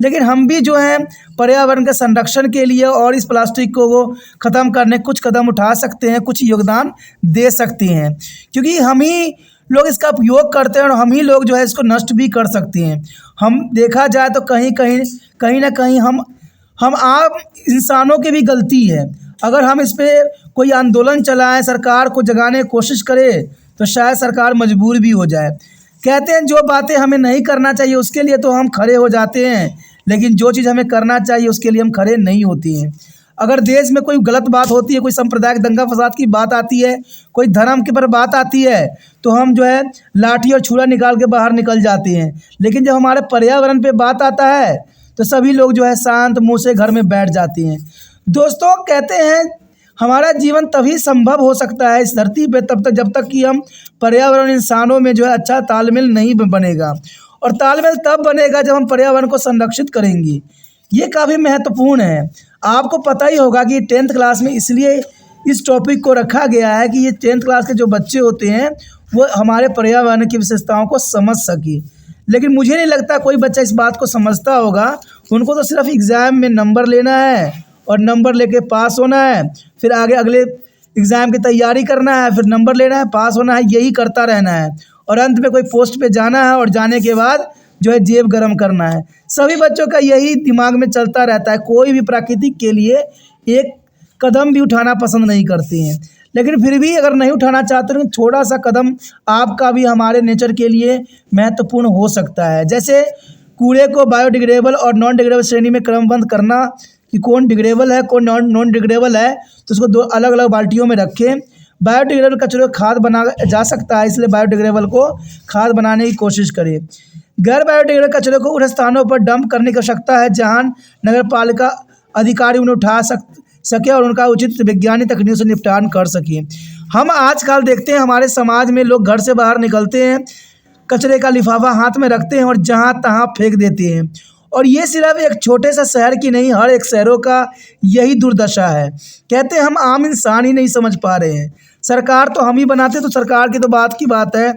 लेकिन हम भी जो है पर्यावरण के संरक्षण के लिए और इस प्लास्टिक को ख़त्म करने कुछ कदम उठा सकते हैं, कुछ योगदान दे सकते हैं, क्योंकि हम ही लोग इसका उपयोग करते हैं और हम ही लोग जो है इसको नष्ट भी कर सकते हैं। हम देखा जाए तो कहीं ना कहीं हम आम इंसानों की भी गलती है। अगर हम इस पर कोई आंदोलन चलाएं, सरकार को जगाने की कोशिश करें, तो शायद सरकार मजबूर भी हो जाए। कहते हैं जो बातें हमें नहीं करना चाहिए उसके लिए तो हम खड़े हो जाते हैं, लेकिन जो चीज़ हमें करना चाहिए उसके लिए हम खड़े नहीं होते हैं। अगर देश में कोई गलत बात होती है, कोई सांप्रदायिक दंगा फसाद की बात आती है, कोई धर्म के पर बात आती है, तो हम जो है लाठी और छुरा निकाल के बाहर निकल जाते हैं। लेकिन जब हमारे पर्यावरण पे बात आता है तो सभी लोग जो है शांत मुंह से घर में बैठ जाते हैं। दोस्तों, कहते हैं हमारा जीवन तभी संभव हो सकता है इस धरती पे तब तक जब तक कि हम पर्यावरण इंसानों में जो है अच्छा तालमेल नहीं बनेगा, और तालमेल तब बनेगा जब हम पर्यावरण को संरक्षित करेंगे। ये काफ़ी महत्वपूर्ण है। आपको पता ही होगा कि 10th क्लास में इसलिए इस टॉपिक को रखा गया है कि ये 10th क्लास के जो बच्चे होते हैं वो हमारे पर्यावरण की विशेषताओं को समझ सके। लेकिन मुझे नहीं लगता कोई बच्चा इस बात को समझता होगा। उनको तो सिर्फ एग्ज़ाम में नंबर लेना है और नंबर लेके पास होना है, फिर आगे अगले एग्ज़ाम की तैयारी करना है, फिर नंबर लेना है, पास होना है, यही करता रहना है और अंत में कोई पोस्ट पे जाना है और जाने के बाद जो है जेब गरम करना है। सभी बच्चों का यही दिमाग में चलता रहता है। कोई भी प्रकृति के लिए एक कदम भी उठाना पसंद नहीं करते हैं। लेकिन फिर भी अगर नहीं उठाना चाहते तो थोड़ा सा कदम आपका भी हमारे नेचर के लिए महत्वपूर्ण हो सकता है। जैसे कूड़े को बायोडिग्रेडेबल और नॉन डिग्रेडेबल श्रेणी में क्रमबद्ध करना कि कौन डिग्रेडेबल है कौन नॉन डिग्रेडेबल है, तो उसको 2 अलग अलग बाल्टियों में रखें। बायोडिग्रेडेबल कचरे को खाद बना जा सकता है, इसलिए बायोडिग्रेडेबल को खाद बनाने की कोशिश करें। गैर बायोडिग्रेडेबल कचरे को उन स्थानों पर डंप करने की आवश्यकता है जहां नगर पालिका अधिकारी उन्हें उठा सके और उनका उचित वैज्ञानिक तकनीकों से निपटान कर सके। हम आजकल देखते हैं हमारे समाज में लोग घर से बाहर निकलते हैं, कचरे का लिफाफा हाथ में रखते हैं और जहां तहां फेंक देते हैं। और ये सिर्फ एक छोटे से शहर की नहीं, हर एक शहरों का यही दुर्दशा है। कहते हैं हम आम इंसान ही नहीं समझ पा रहे हैं, सरकार तो हम ही बनाते, तो सरकार की तो बात की बात है,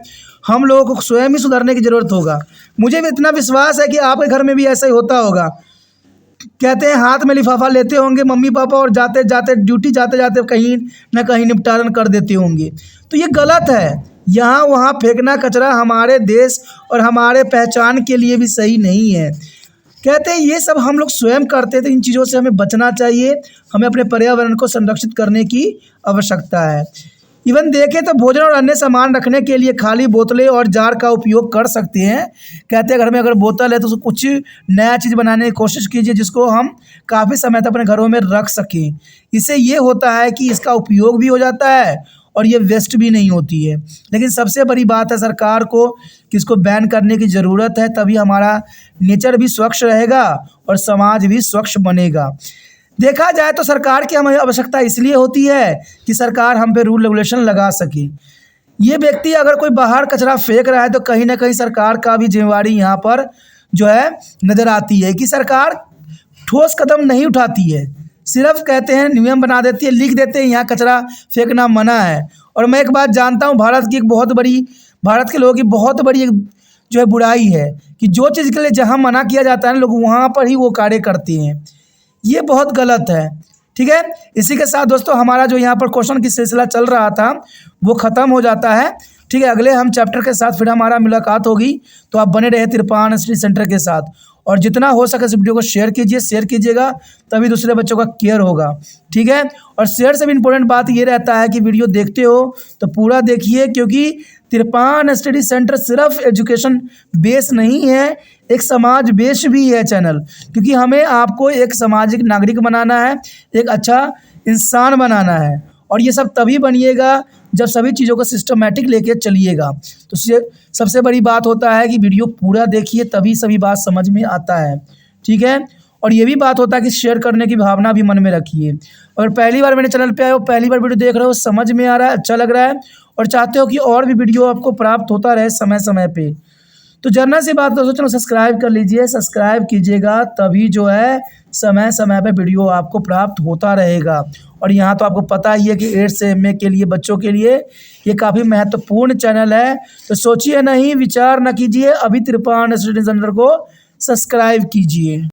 हम लोगों को स्वयं ही सुधरने की ज़रूरत होगा। मुझे भी इतना विश्वास है कि आपके घर में भी ऐसा ही होता होगा। कहते हैं हाथ में लिफाफा लेते होंगे मम्मी पापा और जाते जाते ड्यूटी जाते जाते कहीं ना कहीं निपटान कर देते होंगे, तो ये गलत है। यहाँ वहाँ फेंकना कचरा हमारे देश और हमारे पहचान के लिए भी सही नहीं है। कहते हैं ये सब हम लोग स्वयं करते, तो इन चीज़ों से हमें बचना चाहिए। हमें अपने पर्यावरण को संरक्षित करने की आवश्यकता है। इवन देखें तो भोजन और अन्य सामान रखने के लिए खाली बोतलें और जार का उपयोग कर सकते हैं। कहते हैं घर में अगर बोतल है तो उसको कुछ नया चीज़ बनाने की कोशिश कीजिए जिसको हम काफ़ी समय तक अपने घरों में रख सकें। इससे ये होता है कि इसका उपयोग भी हो जाता है और ये वेस्ट भी नहीं होती है। लेकिन सबसे बड़ी बात है सरकार को कि इसको बैन करने की ज़रूरत है, तभी हमारा नेचर भी स्वच्छ रहेगा और समाज भी स्वच्छ बनेगा। देखा जाए तो सरकार की हमें आवश्यकता इसलिए होती है कि सरकार हम पे रूल रेगुलेशन लगा सके। ये व्यक्ति अगर कोई बाहर कचरा फेंक रहा है तो कहीं ना कहीं सरकार का भी जिम्मेवारी यहाँ पर जो है नज़र आती है कि सरकार ठोस कदम नहीं उठाती है, सिर्फ कहते हैं नियम बना देती है, लिख देते हैं यहाँ कचरा फेंकना मना है। और मैं एक बात जानता हूँ, भारत के लोगों की बहुत बड़ी एक जो है बुराई है कि जो चीज़ के लिए जहाँ मना किया जाता है ना, लोग वहाँ पर ही वो कार्य करते हैं। ये बहुत गलत है। ठीक है, इसी के साथ दोस्तों हमारा जो यहाँ पर क्वेश्चन की सिलसिला चल रहा था वो ख़त्म हो जाता है। ठीक है, अगले हम चैप्टर के साथ फिर हमारा मुलाकात होगी, तो आप बने रहे तिरपान स्टडी सेंटर के साथ। और जितना हो सके इस वीडियो को शेयर कीजिएगा, तभी दूसरे बच्चों का केयर होगा। ठीक है, और शेयर से भी इम्पोर्टेंट बात ये रहता है कि वीडियो देखते हो तो पूरा देखिए, क्योंकि तिरपान स्टडी सेंटर सिर्फ एजुकेशन बेस नहीं है, एक समाज बेस भी है चैनल। क्योंकि हमें आपको एक सामाजिक नागरिक बनाना है, एक अच्छा इंसान बनाना है, और ये सब तभी बनिएगा जब सभी चीज़ों को सिस्टमेटिक लेके चलिएगा। तो सबसे बड़ी बात होता है कि वीडियो पूरा देखिए, तभी सभी बात समझ में आता है। ठीक है, और ये भी बात होता है कि शेयर करने की भावना भी मन में रखिए। और पहली बार मेरे चैनल पे आए हो, पहली बार वीडियो देख रहे हो, समझ में आ रहा है, अच्छा लग रहा है और चाहते हो कि और भी वीडियो आपको प्राप्त होता रहे समय समय पे, तो जनरल सी बात दोस्तों, चलो सब्सक्राइब कर लीजिए। सब्सक्राइब कीजिएगा तभी जो है समय समय पे वीडियो आपको प्राप्त होता रहेगा। और यहाँ तो आपको पता ही है कि 8 से MA के लिए बच्चों के लिए ये काफ़ी महत्वपूर्ण चैनल है। तो सोचिए नहीं, विचार न कीजिए, अभी तिरपान स्टडी सेंटर को सब्सक्राइब कीजिए।